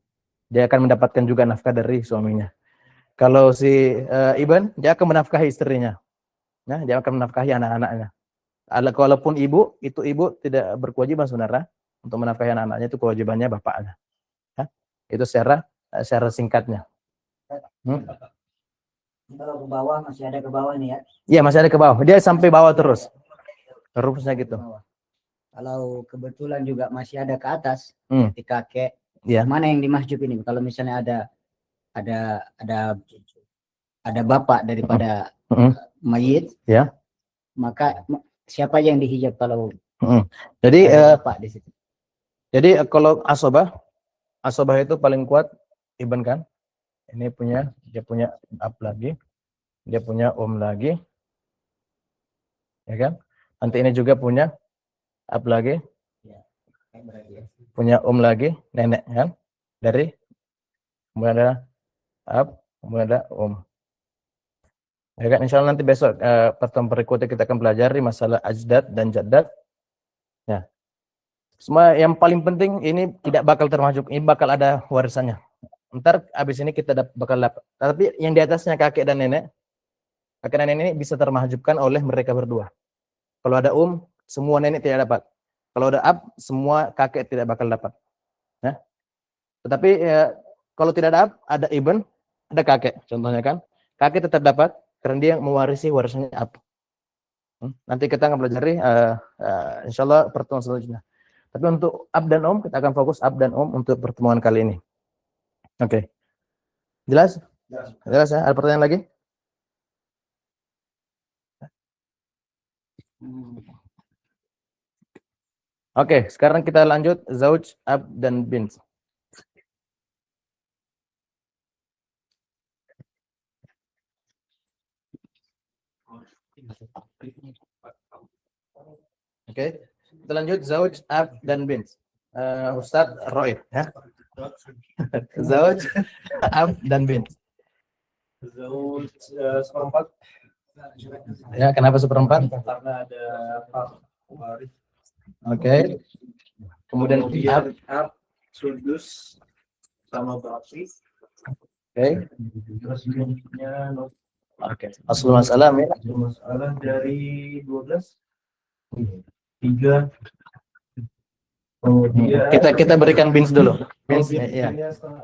Dia akan mendapatkan juga nafkah dari suaminya. Kalau si Ibn, dia akan menafkahi istrinya. Nah, dia akan menafkahi anak-anaknya. Kalaupun ibu tidak berkewajiban sebenarnya untuk menafkahi anak-anaknya, itu kewajibannya bapaknya. Ya, itu secara singkatnya. Kalau ke bawah masih ada ke bawah nih ya? Iya, masih ada ke bawah. Dia sampai bawah terus. Rumusnya gitu. Kalau kebetulan juga masih ada ke atas, di kakek, ya. Mana yang dimahjub ini? Kalau misalnya ada bapak daripada mayit, ya. Maka siapa yang dihijab kalau Jadi Pak di situ. jadi kalau asobah itu paling kuat ibn kan. Ini dia punya ab lagi, dia punya lagi, ya kan? Nanti ini juga punya ab lagi, punya lagi, nenek kan? Dari kemudian ada ab, kemudian ada Ya kan? Insya Allah nanti besok pertemuan berikutnya kita akan pelajari masalah ajdad dan jaddad. Ya. Semua yang paling penting ini tidak bakal termasuk, ini bakal ada warisannya. Ntar abis ini kita bakal dapat. Tapi yang di atasnya kakek dan nenek ini bisa termahjubkan oleh mereka berdua. Kalau ada semua nenek tidak dapat. Kalau ada ab, semua kakek tidak bakal dapat. Ya. Tetapi kalau tidak ada ab, ada ibn, ada kakek. Contohnya kan, kakek tetap dapat karena dia mewarisi warisannya ab. Nanti kita akan pelajari insya Allah pertemuan selanjutnya. Tapi untuk ab dan kita akan fokus ab dan untuk pertemuan kali ini. Oke. Jelas? Jelas ya? Ada pertanyaan lagi? Oke, sekarang kita lanjut zauj, ab dan bint. Oke, kita lanjut zauj, ab dan bint. Ustadz Roid ya. Zauj, ab dan bint. Zauj seperempat. Ya, kenapa seperempat? Karena ada waris. Oke. Kemudian ab sudus sama berarti. Oke. Terus bintnya Oke. Assalamualaikum ya. masalah dari 12 3 kemudian Kita berikan bins dulu. Bins ya.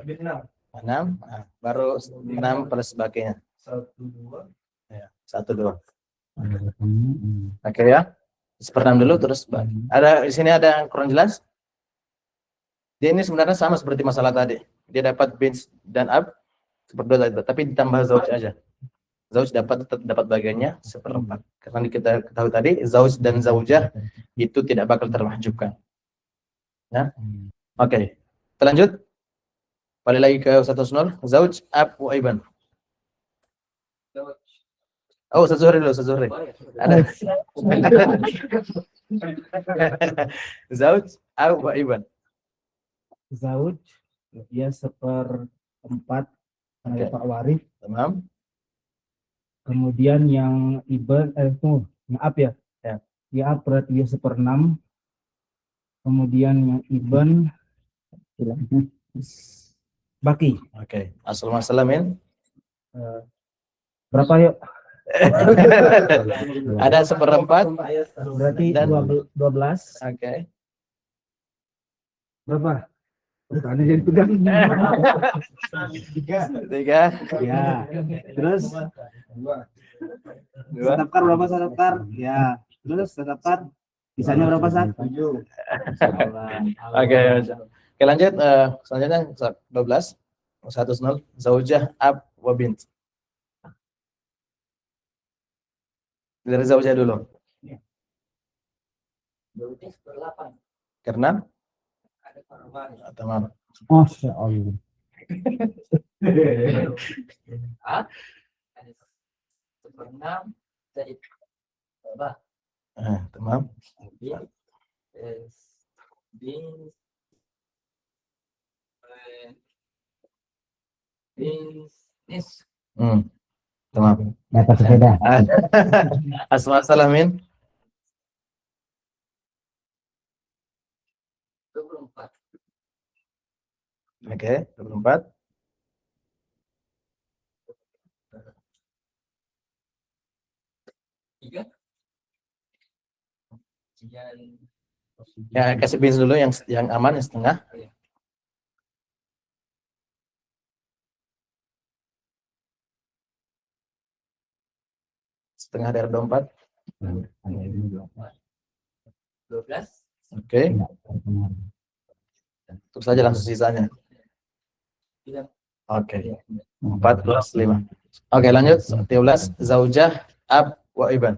Bint 6 6, nah, baru 6 plus sebagainya. 1 2 Ya, 1 2. Oke ya. Seperti dulu terus ada di sini ada yang kurang jelas. Dia ini sebenarnya sama seperti masalah tadi. Dia dapat bins dan ab seperti tadi, tapi ditambah zauj aja. Zauj dapat bagiannya seperempat. Karena kita ketahui tadi zauj dan zaujah itu tidak bakal termahjubkan. Ya. Oke. Kita lanjut. Balik lagi ke Ustaz Husnul. Zauj, ab, wa iban. Oh, Ustaz Zuhri dulu, Ustaz Zuhri. Ada. Zauj, ab, wa iban. Zauj dia seperempat Oke. Pak Warif. Tamam. Kemudian yang iban maaf ya. Ya. Ya berarti dia 1/6. Kemudian yang iban baki. Oke. Assalamualaikum. Berapa yuk? Ada seperempat. Berarti Dan- 12. Oke. Berapa? Ada jadi pegang. 3. Ya. Terus Dua. Satapkar berapa Satapkar? Ya. Terus Satapkar sisanya berapa Sat? 7. Oke. Oke, lanjut. Selanjutnya 12. 1-0. Zaujah, ab, wa bint. Dari zaujah dulu. Karena tamam. Masya Allah. Tamam. Tamam. Dapat sepeda. Assalamualaikum. 24. Oke, 24. Tiga. Ya, kasih bins dulu yang aman, yang setengah. Setengah dari 24. 12. Oke. Terus saja langsung sisanya. Oke. 4 plus 5. Oke, lanjut. 13. Zaujah, ab, wa iban.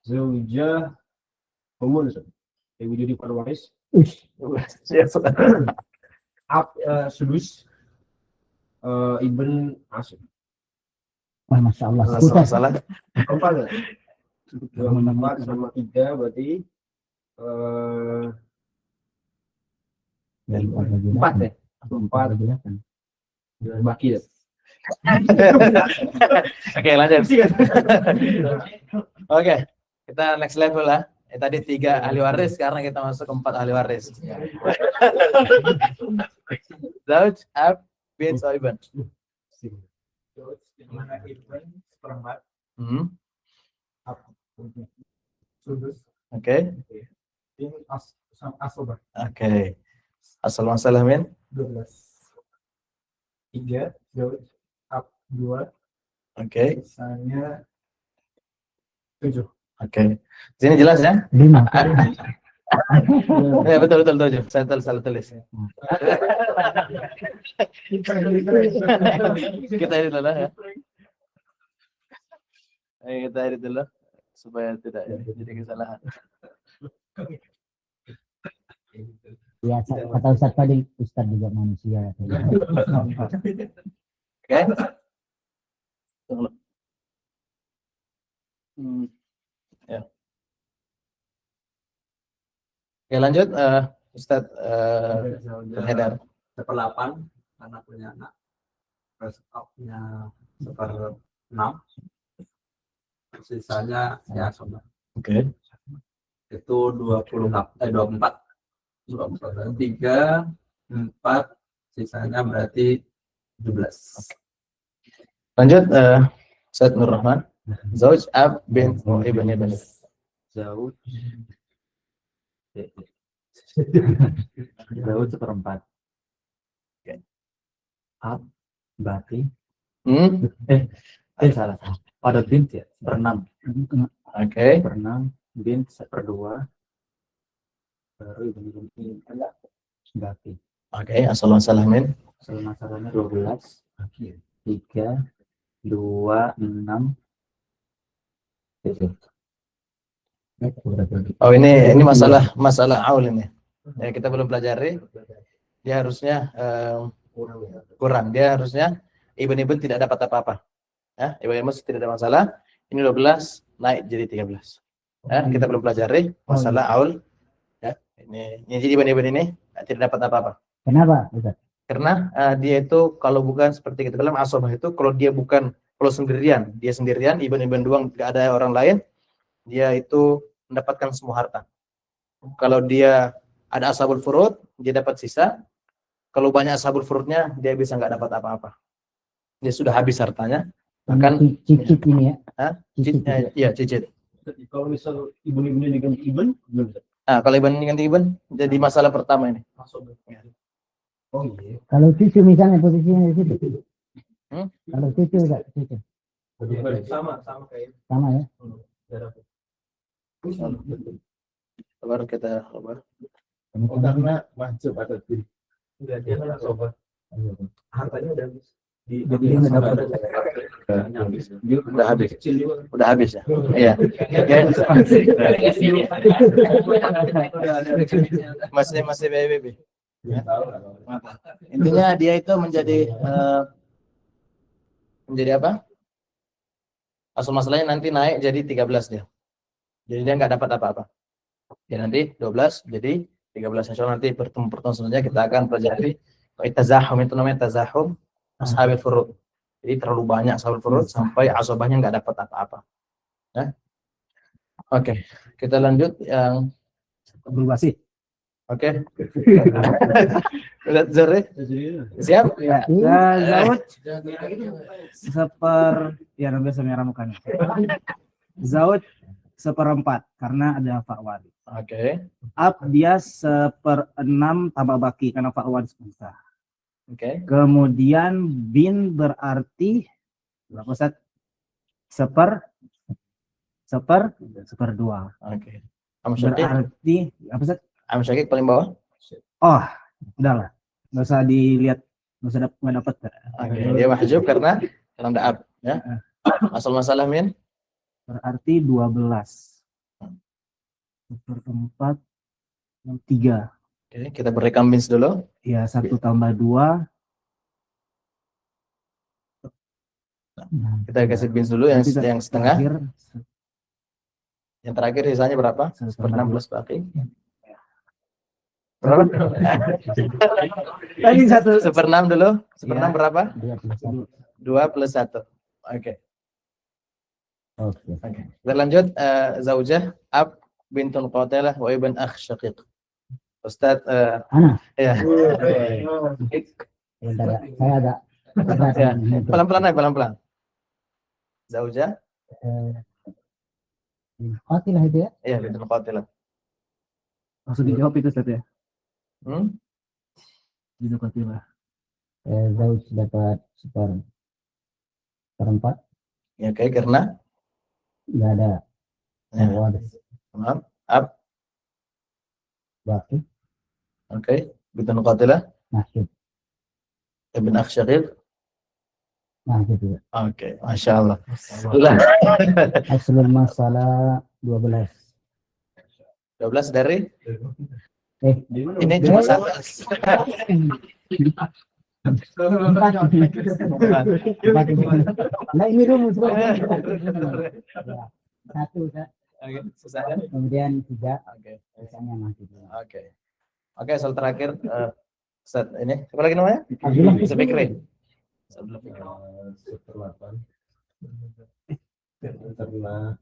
Zaujah umum ibu jadi pada waris sudus ibn asib. Wah, Masya Allah. Masalah. Empat ya? Empat sama 3 berarti empat ya? Empat baki ya? Oke, lanjut. Oke, kita next level lah. Tadi 3 ahli waris, sekarang kita masuk ke 4 ahli waris. Zauj, ab, bin, soiban. Mana ibn seperempat, sudus, Oke. bin asoba Oke. Asal masalah min. 12, 3 zauj, ab 2, Oke. sisanya 7. Oke. Sini jelas ya? 5. Ya, betul. Saya salah tulis. Kita edit dulu ya. Kita edit dulu supaya tidak jadi kesalahan. Ya, kata Ustaz tadi, Ustaz juga manusia. Oke. Ya. Oke, lanjut Ustaz Haidar. 1/8 karena punya anak, terus punya 1/6, sisanya ya sama. Oke. Itu 24, 3, 4, sisanya berarti 17. Lanjut Ustaz Nur Rahman. Zauj, ab, bin, ibn. Zauj 1/4. Ab, berarti salah. Pada bin ya 1/6. Oke. 1/6, bin 1/2, baru ibn berarti. Oke, asal masalah min. Masalahnya 12, 3, 2, 6. Oh, ini masalah aul ini. Ya, kita belum pelajari. Dia harusnya kurang. Dia harusnya ibn tidak dapat apa-apa. Ya, ibn tidak ada masalah. Ini 12 naik jadi 13. Ya, kita belum pelajari masalah aul. Ya, ini jadi ibn ini tidak dapat apa-apa. Kenapa, Ustaz? Karena dia itu kalau bukan seperti kita bilang asabah itu kalau dia bukan kalau sendirian, dia sendirian, ibn doang, tidak ada orang lain, dia itu mendapatkan semua harta. Kalau dia ada ashabul furud, dia dapat sisa. Kalau banyak ashabul furudnya, dia bisa nggak dapat apa-apa. Dia sudah habis hartanya. Bahkan Cicit ini ya. Iya, cicit. Kalau misal ibun-ibunnya diganti ibn, belum bisa. Nah, kalau ibn ganti ibn, jadi masalah pertama ini. Oh iya. Kalau cucu misalnya posisinya di situ. Kalau cucu enggak, cucu. Sama kayak Sama ya. Kabar kita kabar. Karena wajib ada di. enggak, dia kan asoba. Hartanya udah habis. Jadi Udah habis. Udah habis ya. Iya. Masih BBB. Ya. Intinya dia itu menjadi apa? Asal masalahnya nanti naik jadi 13 dia. Jadi dia nggak dapat apa-apa. Ya nanti 12 jadi 13. Insyaallah nanti pertemuan selanjutnya kita akan pelajari tazahum, itu namanya tazahum ashabil furud. Jadi terlalu banyak ashabul furud sampai asabahnya nggak dapat apa-apa. Ya. Oke, kita lanjut yang Berubah sih. oke. Udah Zore? Siap? Ya, Zaud ya biasa merah mukanya. Zaud 1/4 karena ada fa'wad. Oke. Ab dia 1/6 tambah baki karena fa'wad semesta. Oke. Kemudian bin berarti berapa Ustaz? 1/2. Oke. Amsyakik. Berarti apa Ustaz? Amsyakik paling bawah. Oh, udahlah. Nggak usah dilihat, nggak dapat. Oke. Dia mahjub karena ada ab, ya. Asal masalah min Berarti 12. 1/4 3. Oke, kita berikan bins dulu. Ya, 1 tambah 2. Kita kasih bins dulu yang setengah. Yang terakhir sisanya berapa? 1/6 plus baki. Berapa? Tadi 1. 1/6 dulu. 1/6 berapa? 2 plus 1. 2 plus 1. Oke. Oke. Oke. Kita lanjut. Zaujah ab bintun qatilah wa ibn akh syaqiq. Ustaz Ana. ya. Sebentar ya, saya agak Ya, pelan-pelan aja, pelan-pelan. Zaujah? Qatilah itu ya. Iya, bintun qatilah. Langsung dijawab itu Ustaz ya. Gitu Qatilah. Zauj dapat 1/4. Ya, oke, karena Enggak ada. ya. Waris. Maaf. Ab. Baki. Oke, bintun qatilah Masjid. ibn akh syaqiq. Masjid juga. Oke, Masya Allah. Aslul masalah 12. 12 dari? Ini Ini cuma satu. Nah, ini rumus. Satu, Ustaz. Oke, susah. Kemudian 3, Oke. sisanya masjid. Oke. Oke, soal terakhir Ustaz, ini siapa lagi namanya? Abdullah. Bisa Fikri. Karena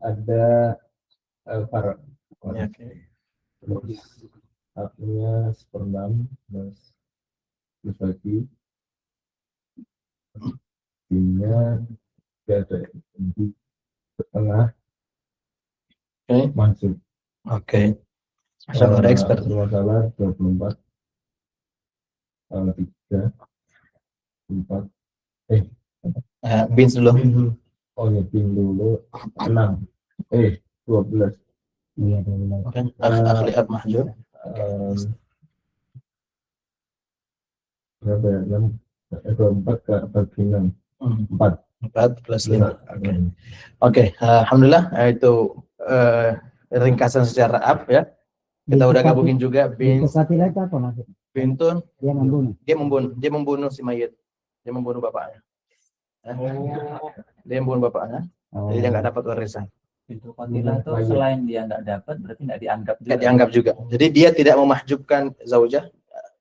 ada para Ya, oke. artinya 1/6 plus bagi tinggal ada di setengah Oke. masuk. Oke. Masya Allah, ada expert. Masalah 24 3 4 Bins dulu. oh ya dulu 6 12 Iya, 12. Oke. Akhli ab mahjub. berapa ya 6 24 ke bagi 6 4 4 plus 5. Oke. Oke, alhamdulillah itu ringkasan secara ab ya. Kita udah gabungin juga bin Qatilah itu apa maksudnya? bintun. Dia membunuh. Dia membunuh si mayit. Dia membunuh bapaknya. Dia membunuh bapaknya. Jadi dia nggak dapat warisan. itu qatilah itu selain dia nggak dapat berarti nggak dianggap juga. Nggak dianggap juga. Jadi dia tidak memahjubkan zaujah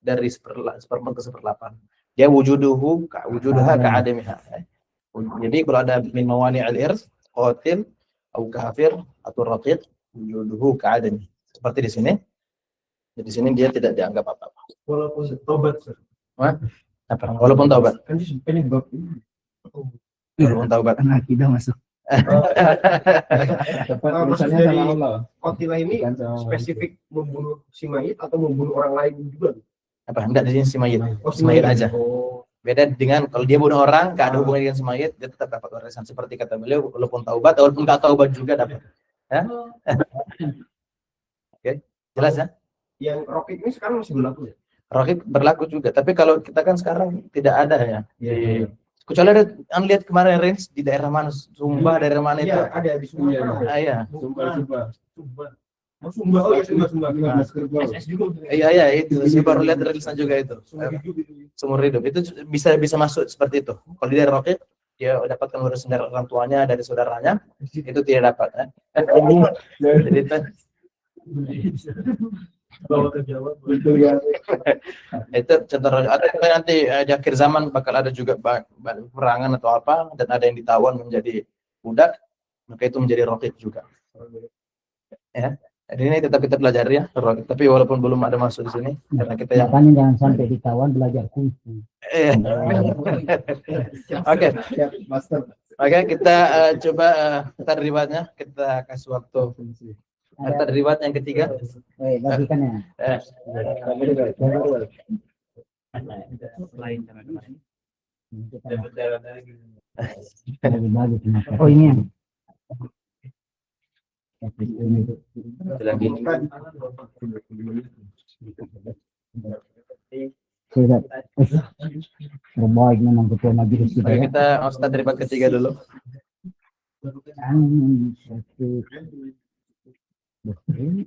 dari 1/4 ke 1/8. Dia wujuduha ka'adamiha. Jadi kalau ada min mawani al-irs, qatil, atau kafir, atau raqiq, wujuduhu ka'adami. Seperti di sini. Jadi di sini dia tidak dianggap apa-apa. Walaupun tobat. Apa? Walaupun taubat. Kan ini bab Walaupun taubat. Karena akidah masuk. Misalnya sama Allah. Qatilah ini spesifik membunuh si mayit atau membunuh orang lain juga? Apa? Enggak, di sini si mayit. Oh, Si mayit aja. Beda dengan kalau dia bunuh orang, nggak ada hubungan dengan si mayit, dia tetap dapat warisan. Seperti kata beliau, walaupun taubat, walaupun nggak taubat juga dapat. Ya? Oke, jelas ya? Yang rokit ini sekarang masih berlaku ya? Rokit berlaku juga, tapi kalau kita kan sekarang tidak ada ya. Kecuali ada, lihat kemarin range di daerah mana, Sumba, daerah mana itu? Iya, ada di Sumba. Iya. Sumba. Oh, Sumba. Oh, ya Sumba. SS juga. Iya, itu. Saya baru lihat rilisnya juga itu. Seumur hidup. Itu bisa masuk seperti itu. Kalau di daerah Rokit, dia dapatkan warisan dari orang tuanya, dari saudaranya, itu tidak dapat. Jadi itu bawa ke Jawa. itu contoh ada nanti di akhir zaman bakal ada juga perangan atau apa, dan ada yang ditawan menjadi budak, maka itu menjadi rokit juga. Ya, jadi ini tetap kita belajar ya, tapi walaupun belum ada masuk di sini karena kita yang Makanya jangan sampai ditawan belajar kungfu. Oke, kita coba riwayatnya, kita kasih waktu. Ada riwayat yang ketiga. Bagikan ya. Oh ini ya. Terbaik memang ketua majelis kita ya. Kita Ustaz riwayat ketiga dulu. Amin Syakir.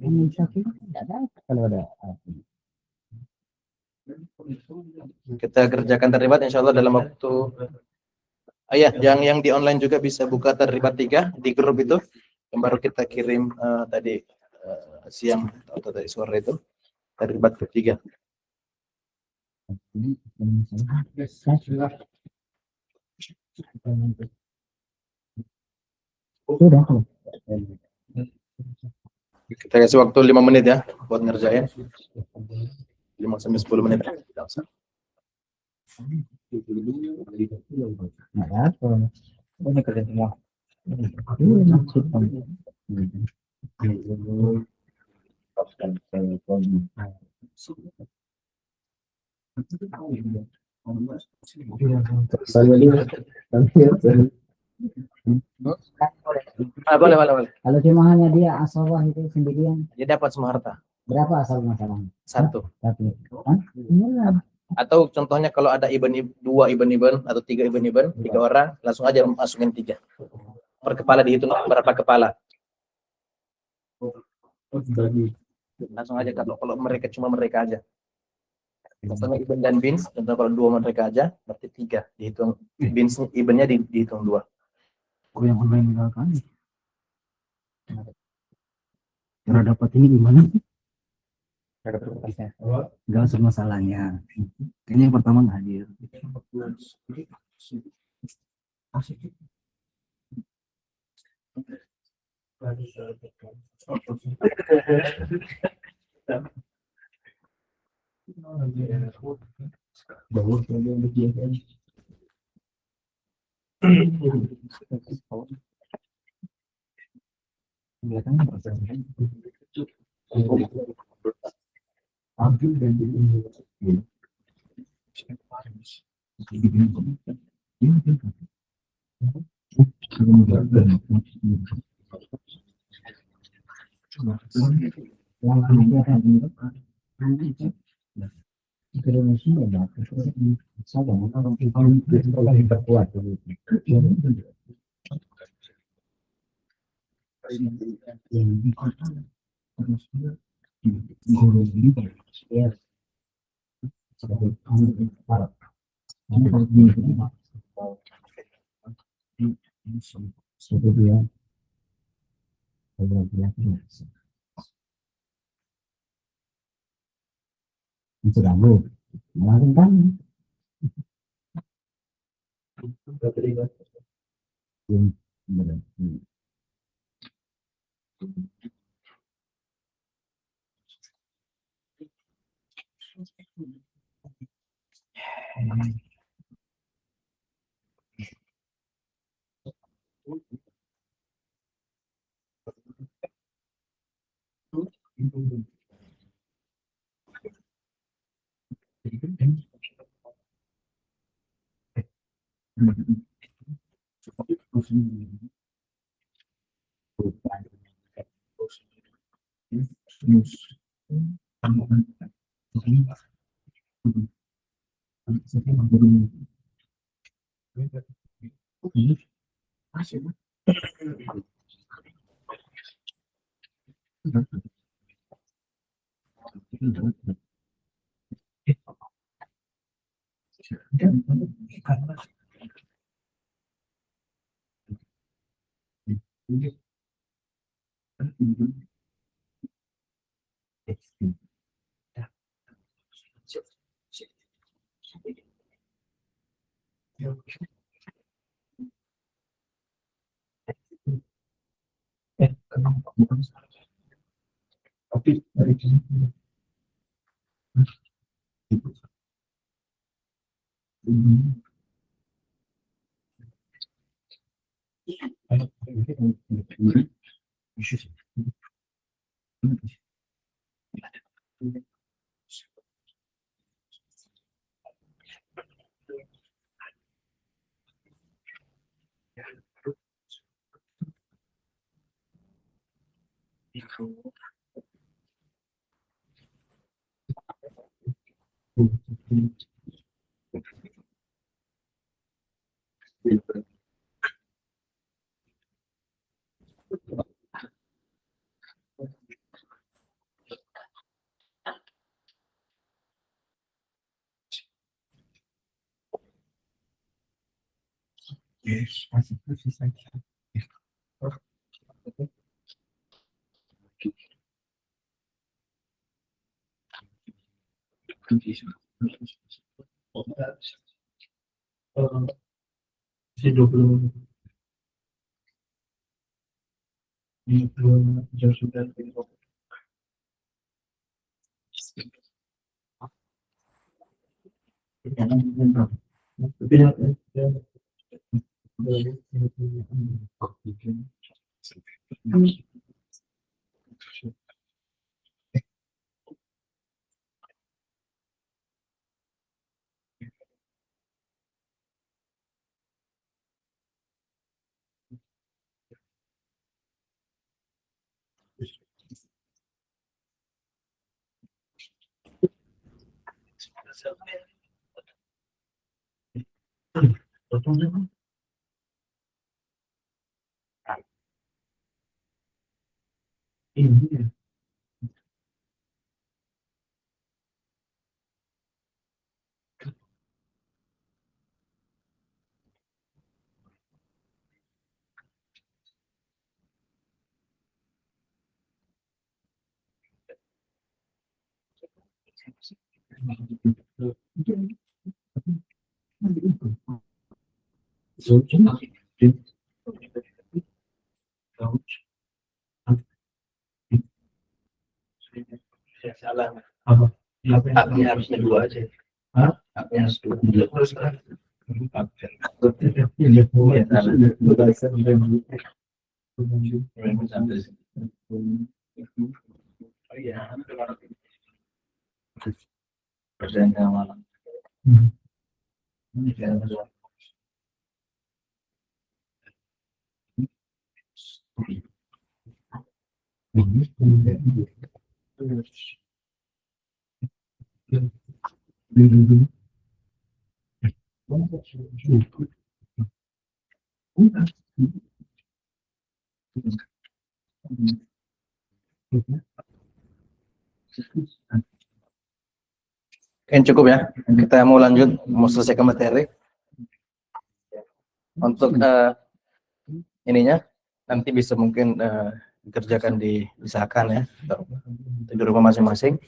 Amin Syakir tidak ada kalau ada. Kita kerjakan terlibat insya Allah dalam waktu. Iya, yang di online juga bisa buka terlibat 3 di grup itu yang baru kita kirim tadi siang atau tadi sore itu terlibat ketiga. Sudah. Kita kasih waktu 5 menit ya buat ngerjain. 5 sampai 10 menit. Tidak usah. Nggak apa. Ini kerja semua. Boleh. Kalau cuma hanya dia asawah itu sendirian, Dia dapat semua harta. berapa asal masalahnya? 1. Satu. Hah? Iya. Atau contohnya kalau ada 2 ibn atau 3 ibn 3 orang langsung aja masukin 3. Per kepala dihitung berapa kepala. Langsung aja kalau mereka cuma mereka aja. Contohnya ibn dan bin, contoh kalau 2 mereka aja berarti 3 dihitung bin ibnnya dihitung 2. Yang online kan. Cara dapat ini gimana? Gak usah masalahnya. Ini yang pertama nggak hadir. Salah. Haknya harusnya 2 aja. Haknya harus 2. Oh iya. Perjanjian malam. Oke, cukup ya. Kita mau lanjut, mau selesaikan materi. Untuk ininya nanti bisa mungkin dikerjakan dipisahkan ya, atau di rumah masing-masing.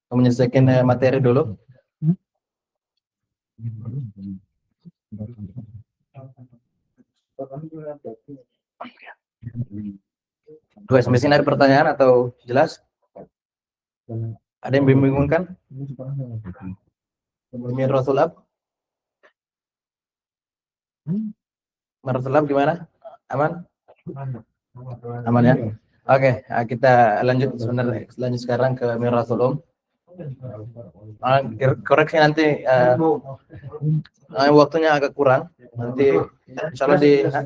Menyelesaikan materi dulu. Oke, sampai sini ada pertanyaan atau jelas? Ada yang membingungkan? Miratul Ab? Miratul Ab gimana? Aman? Aman ya? Oke, kita lanjut sekarang ke Miratul koreksi nanti waktunya agak kurang. Nanti insyaallah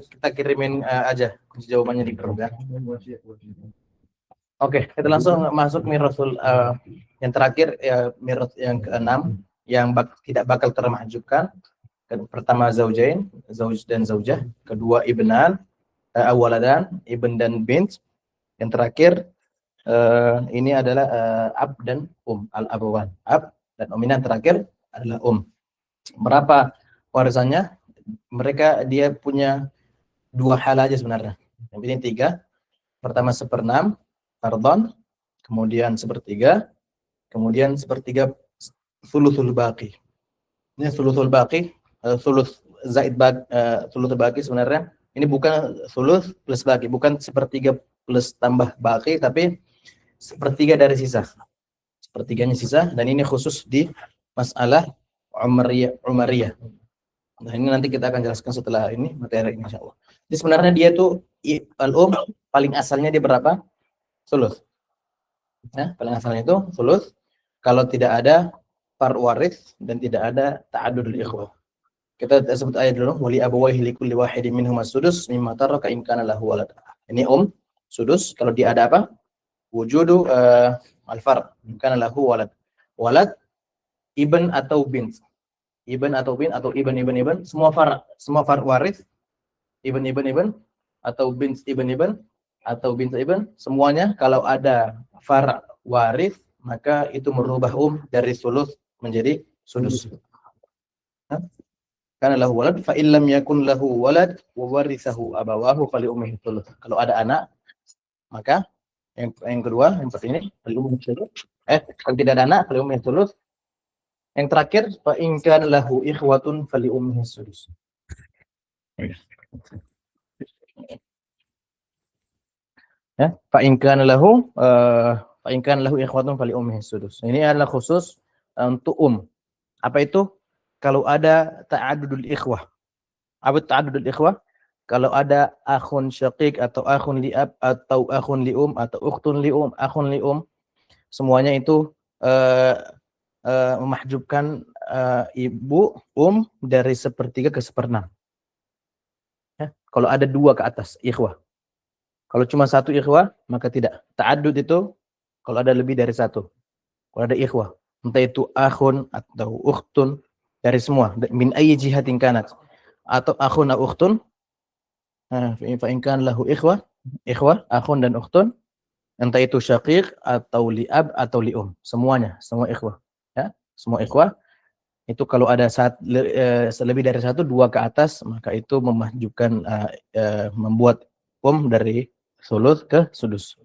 kita kirimin aja jawabannya di grup ya. Oke, kita langsung masuk Miratul yang terakhir ya, Mirat yang ke-6 yang tidak bakal termahjubkan. Pertama zaujain, zauj dan zaujah, kedua ibnan, awaladan, ibn dan bint. Yang terakhir ini adalah ab dan al-abawan. Ab dan yang terakhir adalah Berapa warisannya? Dia punya 2 hal aja sebenarnya. Yang ini 3. Pertama 1/6 fardhon, kemudian 1/3, kemudian 1/3 thuluthul baqi. Ini thuluthul baqi, thuluth zaid thuluthul baqi sebenarnya ini bukan thuluth plus baqi, bukan 1/3 plus tambah baqi, tapi 1/3 dari sisa. 1/3-nya sisa, dan ini khusus di masalah umariyah. Nah, ini nanti kita akan jelaskan setelah ini materi ini insyaallah. Jadi sebenarnya dia tuh paling asalnya dia berapa? Thuluth. Nah, paling asalnya itu thuluth kalau tidak ada far waris dan tidak ada ta'addudul ikhwah. Kita sebut ayat dulu, wali abawaihi likulli wahidin minhum as-sudus mimma taraka in kana lahu walad. Ini sudus kalau dia ada apa? Wujudu al-far, in kana lahu walad. Walad ibn atau bint. Ibn atau bint atau ibn semua far waris ibn atau bint ibn atau bint ibn, semuanya kalau ada far waris maka itu merubah dari sulus menjadi sudus. kana lahu walad fa illam yakun lahu walad wa warithahu abawahu fali ummihi thuluth. Kalau ada anak, maka yang kedua, yang seperti ini, fali ummihi thuluth. Kalau tidak ada anak, fali ummihi thuluth. Yang terakhir, fa in kana lahu ikhwatun fali ummihi sudus. Ya, fa in kana lahu ikhwatun fali ummihi sudus. Ini adalah khusus untuk Apa itu? Kalau ada ta'adudul ikhwah. Apa ta'adudul ikhwah? Kalau ada akhun syaqiq atau akhun li'ab atau akhun li'um atau ukhtun li'um, akhun li'um, semuanya itu memahjubkan ibu dari 1/3 ke 1/6. Ya, kalau ada 2 ke atas ikhwah. Kalau cuma 1 ikhwah, maka tidak. Ta'addud itu kalau ada lebih dari 1. Kalau ada ikhwah, entah itu akhun atau ukhtun, dari semua, min ayyi jihatin kanat, atau akhun atau ukhtun, fa in kana lahu ikhwah, akhun dan ukhtun, entah itu syaqiq atau li'ab atau li'um, semuanya, semua ikhwah, ya, semua ikhwah. Itu kalau ada lebih dari 1, 2 ke atas, maka itu memahjubkan membuat dari sulus ke sudus.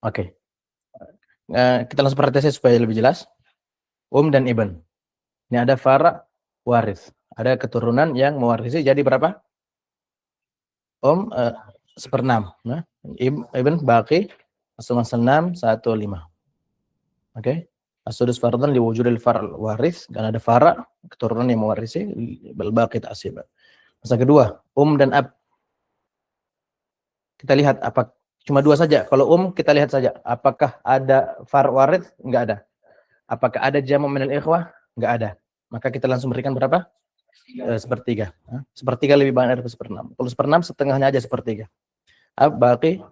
Oke. Kita langsung prakteknya supaya lebih jelas. Dan ibn. Ini ada fara waris. Ada keturunan yang mewarisi jadi berapa? 1/6. Nah, ibn baqi asal 6 1 5. Oke. As-sudus fardhan li wujudil far' waris, dan ada fara keturunan yang mewarisi bal baqi ta'sib. Masa kedua, dan ab. Kita lihat apa cuma 2 saja. Kalau kita lihat saja apakah ada far' waris? Enggak ada. Apakah ada jamu minal ikhwah? Enggak ada. Maka kita langsung berikan berapa? 1/3. 1/3 lebih banyak dari 1/6. Kalau 1/6 setengahnya aja 1/3. Baqi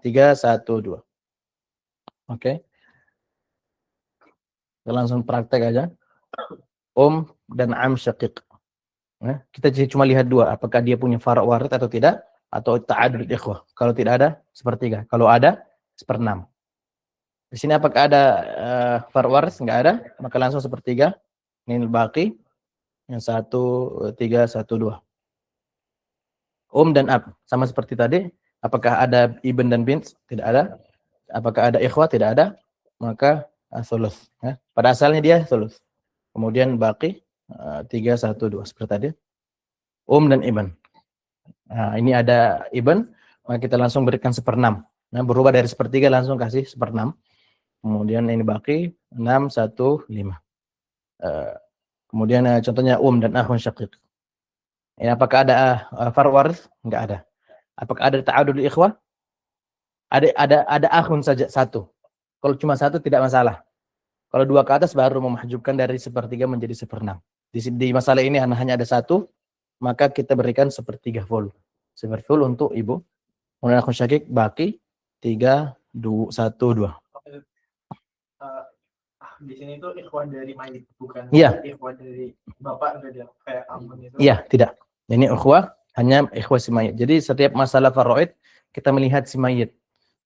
3 1 2. Oke. Kita langsung praktek aja. Dan am syaqiq. Kita cuma lihat 2, apakah dia punya far' waris atau tidak, atau ta'adud ikhwah. Kalau tidak ada 1/3. Kalau ada 1/6. Di sini apakah ada far' waris? Enggak ada, maka langsung 1/3. Ini baqi yang 1 3 1 2. Dan ab sama seperti tadi. Apakah ada ibn dan bint? Tidak ada. Apakah ada ikhwah? Tidak ada. Maka sulus. Ya. Pada asalnya dia sulus. Kemudian baqi 3 1 2 seperti tadi. Dan ibn. Nah, ini ada ibn, maka kita langsung berikan 1/6. Nah, berubah dari 1/3 langsung kasih 1/6. Kemudian ini baqi 6 1 5. Kemudian contohnya dan akhun syaqiq. Ya, apakah ada far' waris? Enggak ada. Apakah ada ta'adud ikhwah? Ada akhun saja 1. Kalau cuma 1 tidak masalah. Kalau 2 ke atas baru memahjubkan dari 1/3 menjadi 1/6. Di masalah ini hanya ada 1, maka kita berikan 1/3 full. 1 full untuk ibu. Kemudian akhun syaqiq baqi 3 2 1 2. Di sini itu ikhwan dari mayit, bukan ikhwan dari bapak, enggak dia kayak ampun itu. Iya, tidak. Ini ikhwah hanya ikhwah si mayit. Jadi setiap masalah faraid kita melihat si mayit.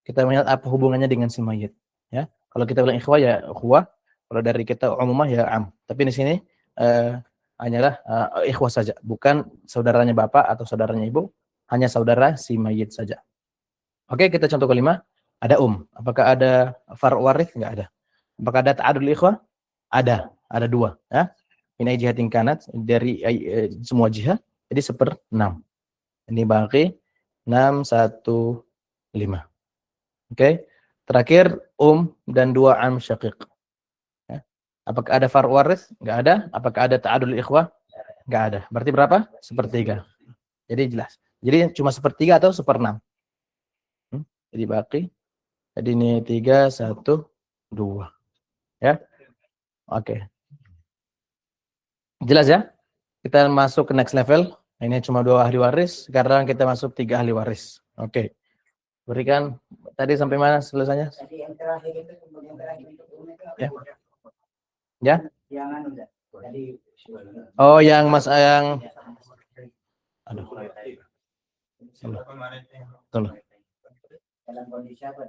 Kita melihat apa hubungannya dengan si mayit, ya. Kalau kita bilang ikhwah ya ikhwah, kalau dari kita umumah ya am. Tapi di sini hanyalah ikhwah saja, bukan saudaranya bapak atau saudaranya ibu, hanya saudara si mayit saja. Oke, kita contoh kelima, ada Apakah ada far' waris? Enggak ada. Apakah ada ta'adul ikhwah? Ada 2, ya. Min ayyi jihatin kanat, dari semua jihad, jadi 1/6. Ini baqi 6 1 5. Oke. Terakhir dan 2 am syaqiq. Ya. Apakah ada far' waris? Enggak ada. Apakah ada ta'adul ikhwah? Enggak ada. Berarti berapa? 1/3. Jadi jelas. Jadi cuma 1/3 atau 1/6. Jadi baqi. Jadi ini 3 1 2. Ya. Oke. Jelas ya? Kita masuk ke next level. Ini cuma 2 ahli waris, sekarang kita masuk 3 ahli waris. Oke. Berikan tadi sampai mana selesainya? Tadi yang terakhir itu yang terakhir itu Ya. Ya? Yang anu tadi. Oh, yang aduh. Tolong. Dalam kondisi apa?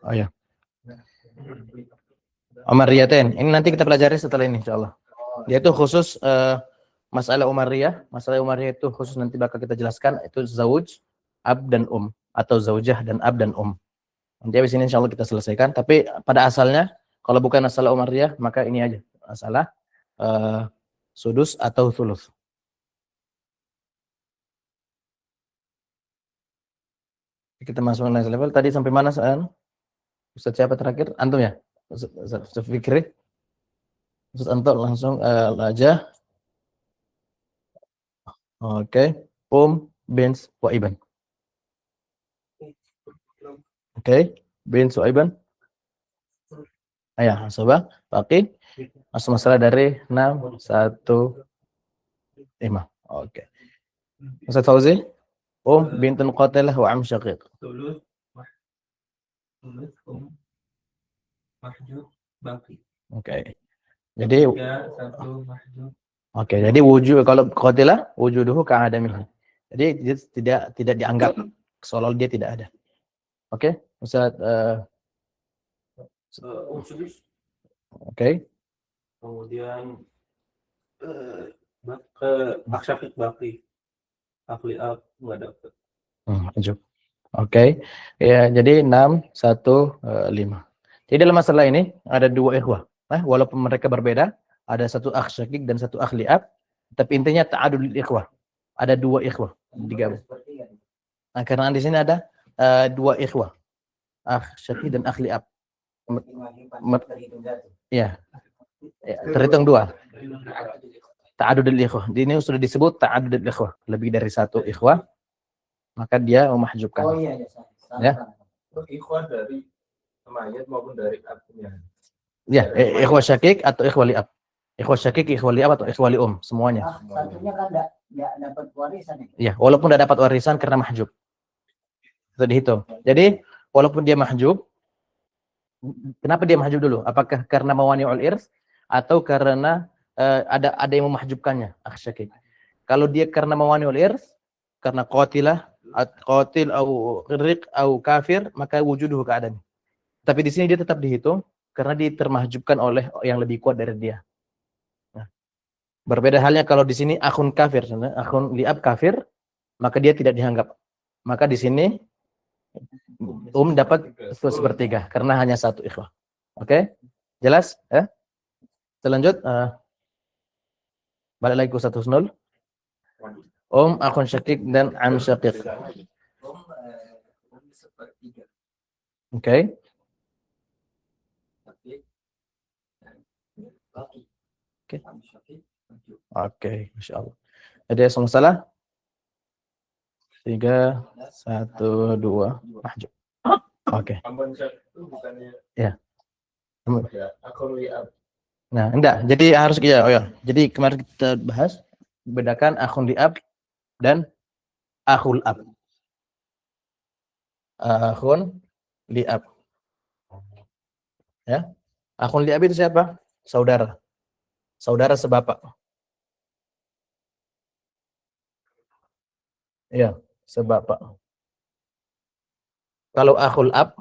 Oh ya. Omar Riyaten. Ini nanti kita pelajari setelah ini insyaallah. Dia itu khusus masalah Umariyah. Masalah Umariyah itu khusus nanti bakal kita jelaskan. Itu zauj, ab dan atau zaujah dan ab dan Nanti habis ini insya Allah kita selesaikan. Tapi pada asalnya kalau bukan masalah Umariyah maka ini aja masalah sudus atau thuluth. Kita masuk ke next level. Tadi sampai mana soal? Ustaz siapa terakhir? Antum ya? Ustaz Fikri? Ustaz Anto langsung aja. Oke. Bint wa Iban. Oke. Bint wa Iban. Ayah, coba. Pakai. Masuk masalah dari 6, 1, 5. Oke. Ustaz Fauzi? Bintun qatilah wa am syaqiq. Mahjub, baki. Oke. Jadi 1 mahjub. Oke, jadi wujud kalau qatilah wujuduhu ka'adamih. Jadi dia tidak dianggap seolah dia tidak ada. Oke, Ustaz Oke. Kemudian aksyafiq baki. Akli ab enggak dapat. Lanjut. Oke. Ya, jadi 6, 1, 5. Jadi dalam masalah ini ada dua ikhwah. Walaupun mereka berbeda, ada satu akh syakik dan satu akh li'ab, tapi intinya ta'adul ikhwah. Ada dua ikhwah digabung. Nah, karena di sini ada dua ikhwah. Akh syakik dan akh li'ab. Ya. Terhitung dua. Ta'adudul ikhwah. Ini sudah disebut ta'adudul ikhwah. Lebih dari satu ikhwah, maka dia memahjubkan. Oh iya, Ya. Ikhwah dari mayat maupun dari abnya. Ya, ikhwah syakik atau ikhwah li'ab. Ikhwah syakik, ikhwah li'ab atau ikhwah li'um, semuanya. Satunya kan enggak dapat warisan ya. Ya, walaupun tidak dapat warisan karena mahjub. Itu dihitung. Jadi, walaupun dia mahjub, kenapa dia mahjub dulu? Apakah karena mawani'ul irs atau karena ada yang memahjubkannya? Syakik. Kalau dia karena mawani'ul irs, karena qatil atau riq atau kafir, maka wujuduhu ka'adami. Tapi di sini dia tetap dihitung karena ditermahjubkan oleh yang lebih kuat dari dia. Nah, berbeda halnya kalau di sini akhun kafir, akhun li'ab kafir, maka dia tidak dianggap. Maka di sini dapat sepertiga karena hanya satu ikhwah. Oke? Jelas? Selanjut balik lagi ke Ustaz Husnul. Akhun syakik dan am syakik. Oke. Oke, Masya Allah. Ada yang salah? 3, 1, 2, mahjub. Oke. Ya. Nah, enggak. Jadi harus Jadi kemarin kita bahas bedakan akhun li'ab dan akhul ab. Akhun li'ab. Ya. Akhun li'ab itu siapa? Saudara. Saudara sebapak. Ya, sebapak. Kalau akhul ab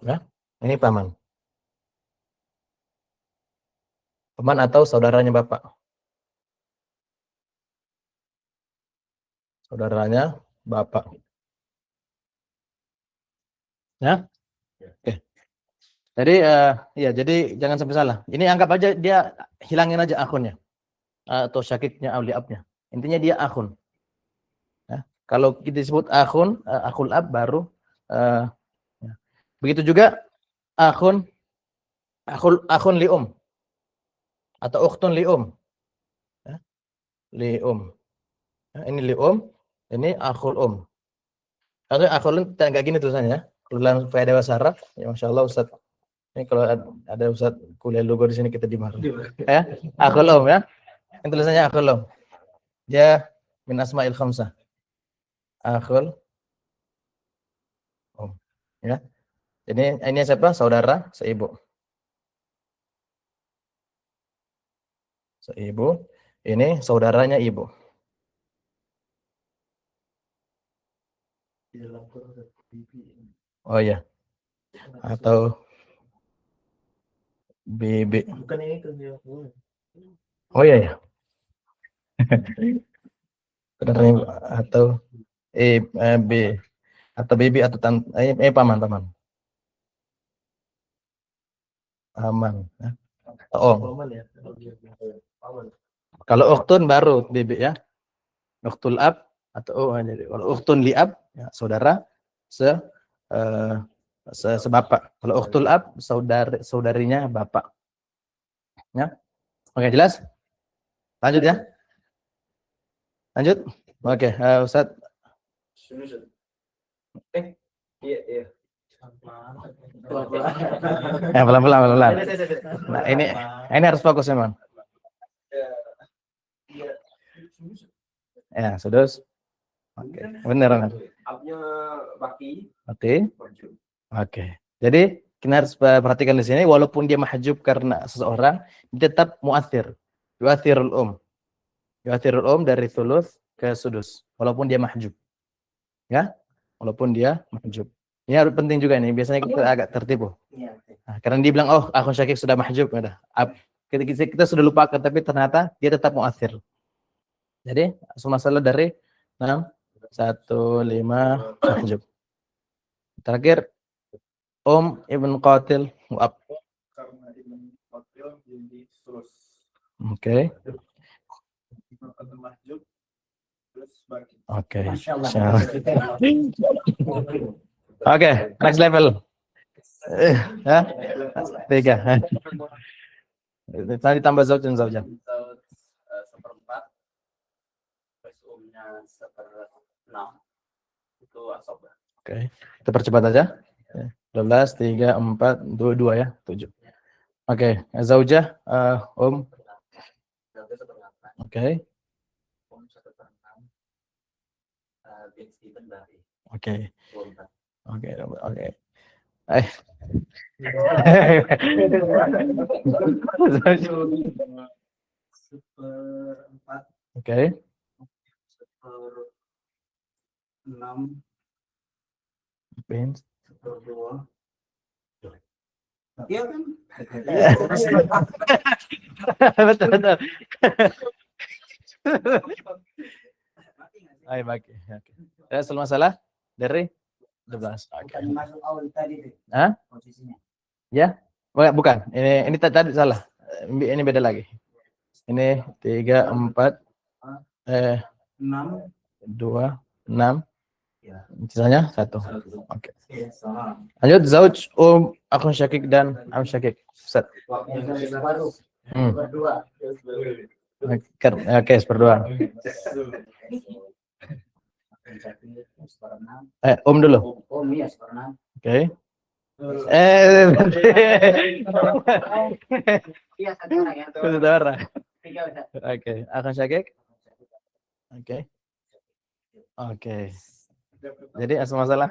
ya. Ini paman. Paman atau saudaranya bapak. Saudaranya bapak. Ya. Oke. Jadi jadi jangan sampai salah. Ini anggap aja dia hilangin aja akunnya atau syakiknya atau li'abnya. Intinya dia akhun. Ya. Kalau kita sebut akhun, akhul ab baru ya. Begitu juga akhun li'um atau ukhtun li'um. Ya. Li'um. Ya, ini li'um, ini akhul Kalau akhul enggak gini tulisannya ya. Kalau dalam faedah bahasa Arab, ya Masya Allah Ustaz. Ini kalau ada Ustaz kuliah logo di sini kita dimarahin. Ya, akhul ya. Ini tulisannya akhul. Dia min asma'il khamsah. Akhul ya. Ini siapa? Saudara seibu. Seibu. Ini saudaranya ibu. Oh ya. Atau BB. Bukan ini tuh dia. Oh iya ya. Saudara atau B atau BB atau paman. Paman. Ya. Om. Paman ya. Paman. Kalau ukhtun baru BB ya. Ukhtul ab atau jadi kalau ukhtun li ab ya, saudara sebapak. Kalau ukhtul ab saudarinya bapak. Ya. Oke, jelas? Lanjut ya. Lanjut. Oke, Ustaz. Iya. Pelan-pelan. Nah, ini harus fokus memang. Ya, sudus. Oke, benar. Abnya baki. Oke. Jadi kita harus perhatikan di sini, walaupun dia mahjub karena seseorang, dia tetap muathir. Yuathirul dari thuluth ke sudus, walaupun dia mahjub. Ya, walaupun dia mahjub. Ini harus penting juga nih, biasanya kita agak tertipu. Nah, karena dia bilang, oh, akhun syakik sudah mahjub, udah. Kita sudah lupakan, tapi ternyata dia tetap muathir. Jadi, masalah dari 6, 1, 5, mahjub. Terakhir, ibn Qatil, mu'ab. Karena ibn Qatil jadi terus. Oke. Mahjub terus bagi. Oke. Masyaallah. Oke, next level. Ya, 3. Tadi tambah zauj dan zaujah. Seperempat, terus umnya 1/6 itu asobah. Oke, kita percepat aja. 12, 3, 4, 2 ya, 7. Oke, zaujah, Oke. Oke. Seperempat, Oke. 6, Pin. 2. Iya kan? Betul. Ayo bagi. Oke. Ya, soal masalah dari 12. Oke. Masuk awal tadi tuh. Hah? Posisinya. Ya? Bukan. Ini tadi salah. Ini beda lagi. Ini 3, 4, 6. 2, 6. Sisanya 1. Oke. Salah. Lanjut zauj, akhun syakik dan am syakik. Set. Baru. Berdua. Oke, seperdua. Dulu. Iya, 1/6. Oke. Iya, 1 orang ya. Saudara. 3 Ustaz. Oke, akhun syakik. Oke. Jadi asal masalah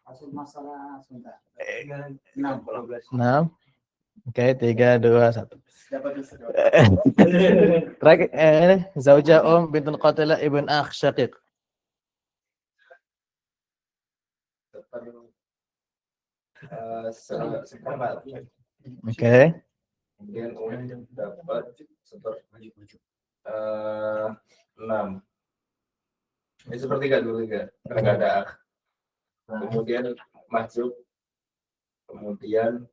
Asal masalah sebentar. 6. Oke, 3, 2, 1. Terakhir ini zaujah bintul qatilah ibn akh syaqiq. Seperempat. Oke. Kemudian dapat 6. Ini sepertiga dulu karena nggak ada akh. Kemudian mahjub, kemudian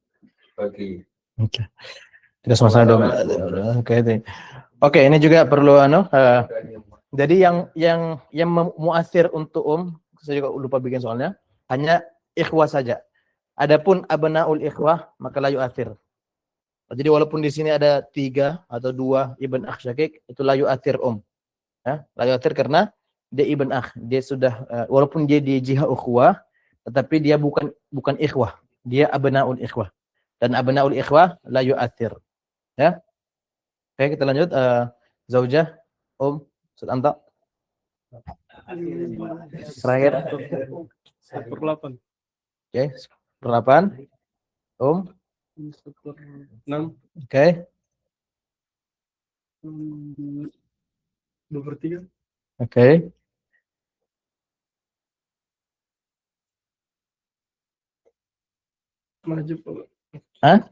bagi. Oke. Tidak masalah dong. Oke, ini juga perlu jadi yang muasir untuk saya juga lupa bikin soalnya, hanya ikhwah saja. Adapun abnaul ikhwah maka la yu'athir. Jadi walaupun di sini ada 3 atau 2 ibn akh syakik, itu la yu'athir Ya, la yu'athir karena dia ibn akh, dia sudah walaupun dia di jihah ukhuwah, tetapi dia bukan ikhwah, dia abnaul ikhwah. Dan abnaul ikhwah la yu'athir. Ya. Oke, kita lanjut zaujah Ustaz Anta. Terakhir 1/8. Oke, 1/8. 1/6. Oke. 2/3. Oke. Mahjub. Hah?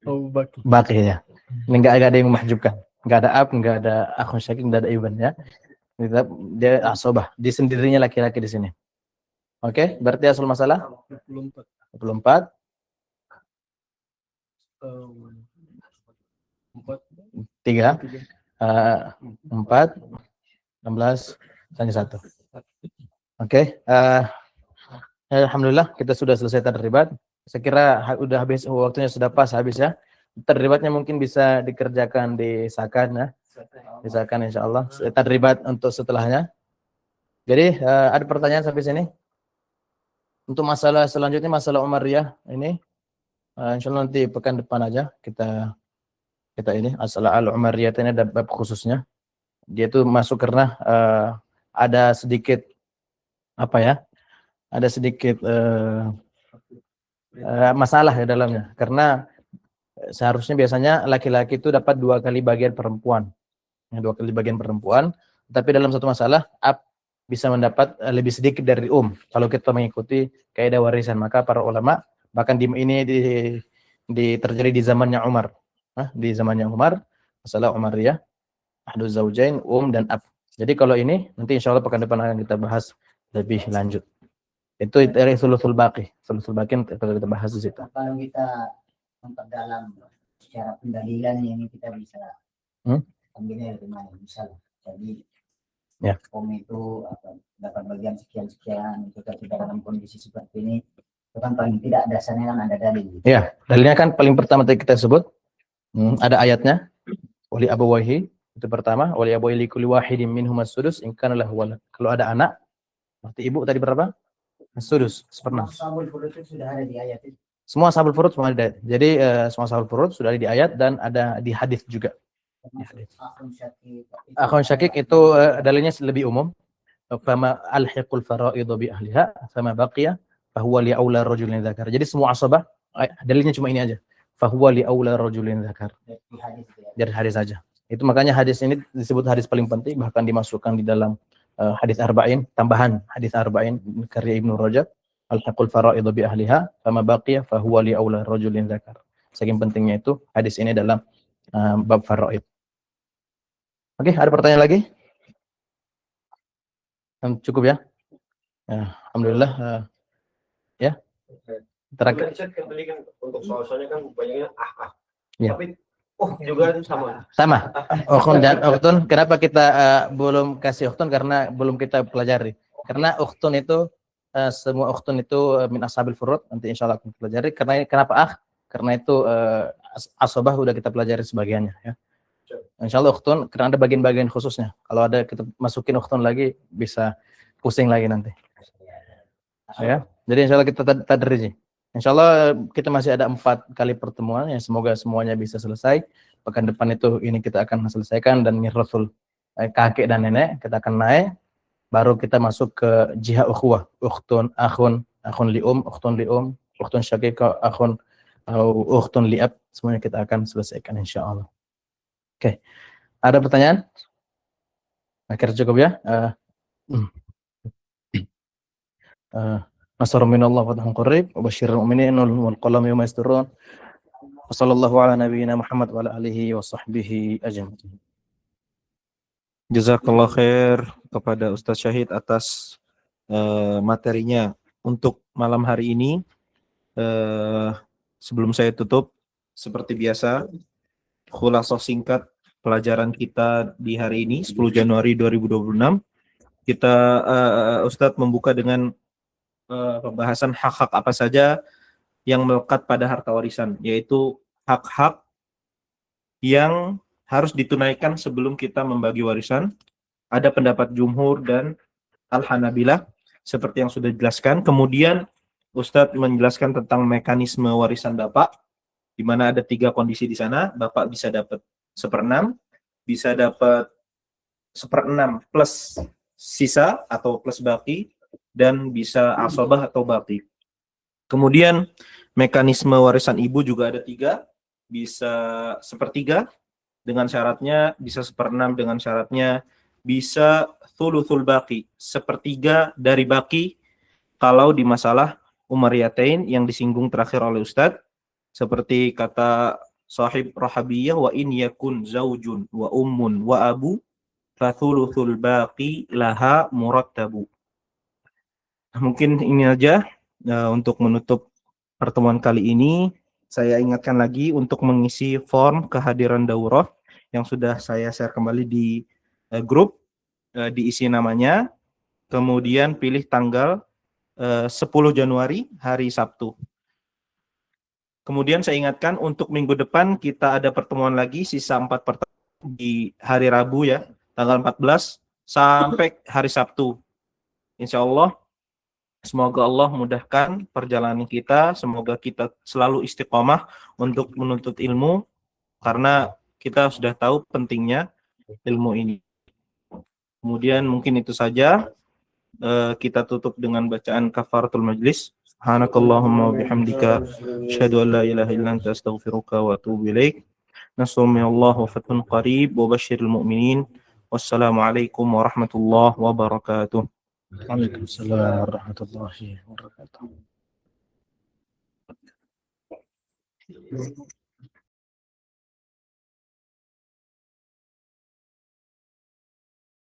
Oh, baki. Baki ya. Ini nggak ada yang memahjubkan. Nggak ada ab, nggak ada akhun syakik, nggak ada ibn ya. Dia asobah. Dia sendirinya laki-laki di sini. Oke, berarti asal masalah 24. 24. 3, 4, 16, tanya 1. Oke, alhamdulillah kita sudah selesai tadribat. Saya kira udah habis, waktunya sudah pas habis ya. Tadribatnya mungkin bisa dikerjakan di Sakan ya. Di Sakan insyaallah. Tadribat untuk setelahnya. Jadi ada pertanyaan sampai sini? Untuk masalah selanjutnya, masalah Umariyah ini, insyaallah nanti pekan depan aja kita ini masalah al-Umariyah ini ada bab khususnya. Dia itu masuk karena ada sedikit apa ya? Ada sedikit masalah di dalamnya. Karena seharusnya biasanya laki-laki itu dapat 2 kali bagian perempuan. 2 kali bagian perempuan, tapi dalam satu masalah bisa mendapat lebih sedikit dari kalau kita mengikuti kaidah warisan. Maka para ulama bahkan ini terjadi di zamannya Umar. Di zamannya Umar, masalah Umariyah, ahdu zaujain, dan ab. Jadi kalau ini nanti insyaallah pekan depan akan kita bahas lebih lanjut. Itu dari sulusul baqi. Sulusul baqi kita bahas di situ. Kalau kita memperdalam secara pendalilan ini kita bisa ambilnya dari mana misalnya. Jadi ya. Itu dapat bagian sekian itu ketika dalam kondisi seperti ini itu kan paling tidak dasarnya kan ada dalil. Ya, dalilnya kan paling pertama tadi kita sebut ada ayatnya wali abawaihi itu pertama, wali abawaihi likulli wahidin minhum as-sudus in kana lahu walad. Kalau ada anak, berarti ibu tadi berapa? As-sudus, 1/6. Ashabul furud sudah ada di ayat itu. Semua ashabul furud semua ada. Jadi semua ashabul furud sudah ada di ayat dan ada di hadis juga. Akhun syakik itu dalilnya lebih umum. Fama alhiqul faraidu bi ahliha fama baqiya fahuwa li aula rajulin dzakar. Jadi semua asabah dalilnya cuma ini aja. Fahuwa li aula rajulin dzakar. Dari hadis saja. Itu makanya hadis ini disebut hadis paling penting, bahkan dimasukkan di dalam hadis arba'in, tambahan hadis arba'in karya Ibnu Rajab, alhiqul faraidu bi ahliha fama baqiya fahuwa li aula rajulin dzakar. Saking pentingnya itu hadis ini dalam bab faraid. Oke, ada pertanyaan lagi? Cukup ya? Alhamdulillah. Ya. Terakhir. Kan tadi kan untuk soal-soalnya kan banyaknya Ya. Tapi juga sama. Sama. Ukhtun dan ukhtun. Kenapa kita belum kasih ukhtun? Karena belum kita pelajari. Karena ukhtun itu semua ukhtun itu min ashabil furud. Nanti insyaallah akan pelajari. Kenapa Karena itu asabah udah kita pelajari sebagiannya ya. Insyaallah ukhtun karena ada bagian-bagian khususnya. Kalau ada kita masukin ukhtun lagi bisa pusing lagi nanti. Ya. Jadi insyaallah kita tadriji. Insyaallah kita masih ada 4 kali pertemuan yang semoga semuanya bisa selesai. Pekan depan itu ini kita akan selesaikan dan mirasul kakek dan nenek kita akan naik. Baru kita masuk ke jihad ukhuwah, ukhtun akhun li ukhtun li ukhtun syaqiqah, akhun atau ukhtun li ab, semuanya kita akan selesaikan insyaallah. Oke. Ada pertanyaan? Akhir cukup ya. Nasrun minallah wa fathun qarib wa basyiril mu'minin wal qalami wa ma yasturun. Wassallallahu ala nabiyyina Muhammad wa ala alihi wa sahbihi ajma'in. Jazakallah khair kepada Ustaz Syahid atas materinya untuk malam hari ini. Sebelum saya tutup, seperti biasa, khulasah singkat pelajaran kita di hari ini 10 Januari 2026. Kita Ustadz membuka dengan pembahasan hak-hak apa saja yang melekat pada harta warisan, yaitu hak-hak yang harus ditunaikan sebelum kita membagi warisan. Ada pendapat jumhur dan al-Hanabilah seperti yang sudah dijelaskan. Kemudian Ustadz menjelaskan tentang mekanisme warisan bapak, di mana ada 3 kondisi di sana. Bapak bisa dapat 1/6, bisa dapat 1/6 plus sisa atau plus baki, dan bisa asabah atau baki. Kemudian mekanisme warisan ibu juga ada 3, bisa 1/3 dengan syaratnya, bisa 1/6 dengan syaratnya, bisa thuluthul baki, 1/3 dari baki kalau di masalah Umariyatain yang disinggung terakhir oleh Ustadz, seperti kata sahib rahabiyah wa in yakun zaujun wa ummun wa abu fathuluthul baqi laha murattabu. Mungkin ini aja untuk menutup pertemuan kali ini. Saya ingatkan lagi untuk mengisi form kehadiran daurah yang sudah saya share kembali di grup, diisi namanya, kemudian pilih tanggal 10 Januari hari Sabtu. Kemudian saya ingatkan untuk minggu depan kita ada pertemuan lagi, sisa 4 pertemuan di hari Rabu ya, tanggal 14 sampai hari Sabtu. Insya Allah, semoga Allah mudahkan perjalanan kita, semoga kita selalu istiqomah untuk menuntut ilmu, karena kita sudah tahu pentingnya ilmu ini. Kemudian mungkin itu saja, kita tutup dengan bacaan kafaratul majlis. Subhanakallahumma wa bihamdika asyhadu an la ilaha illa anta astaghfiruka wa atubu ilaik. Nasrun minallah wa fathun qarib wa basyiril mu'minin. Wassalamualaikum warahmatullahi wabarakatuh. Waalaikumsalam warahmatullahi wabarakatuh.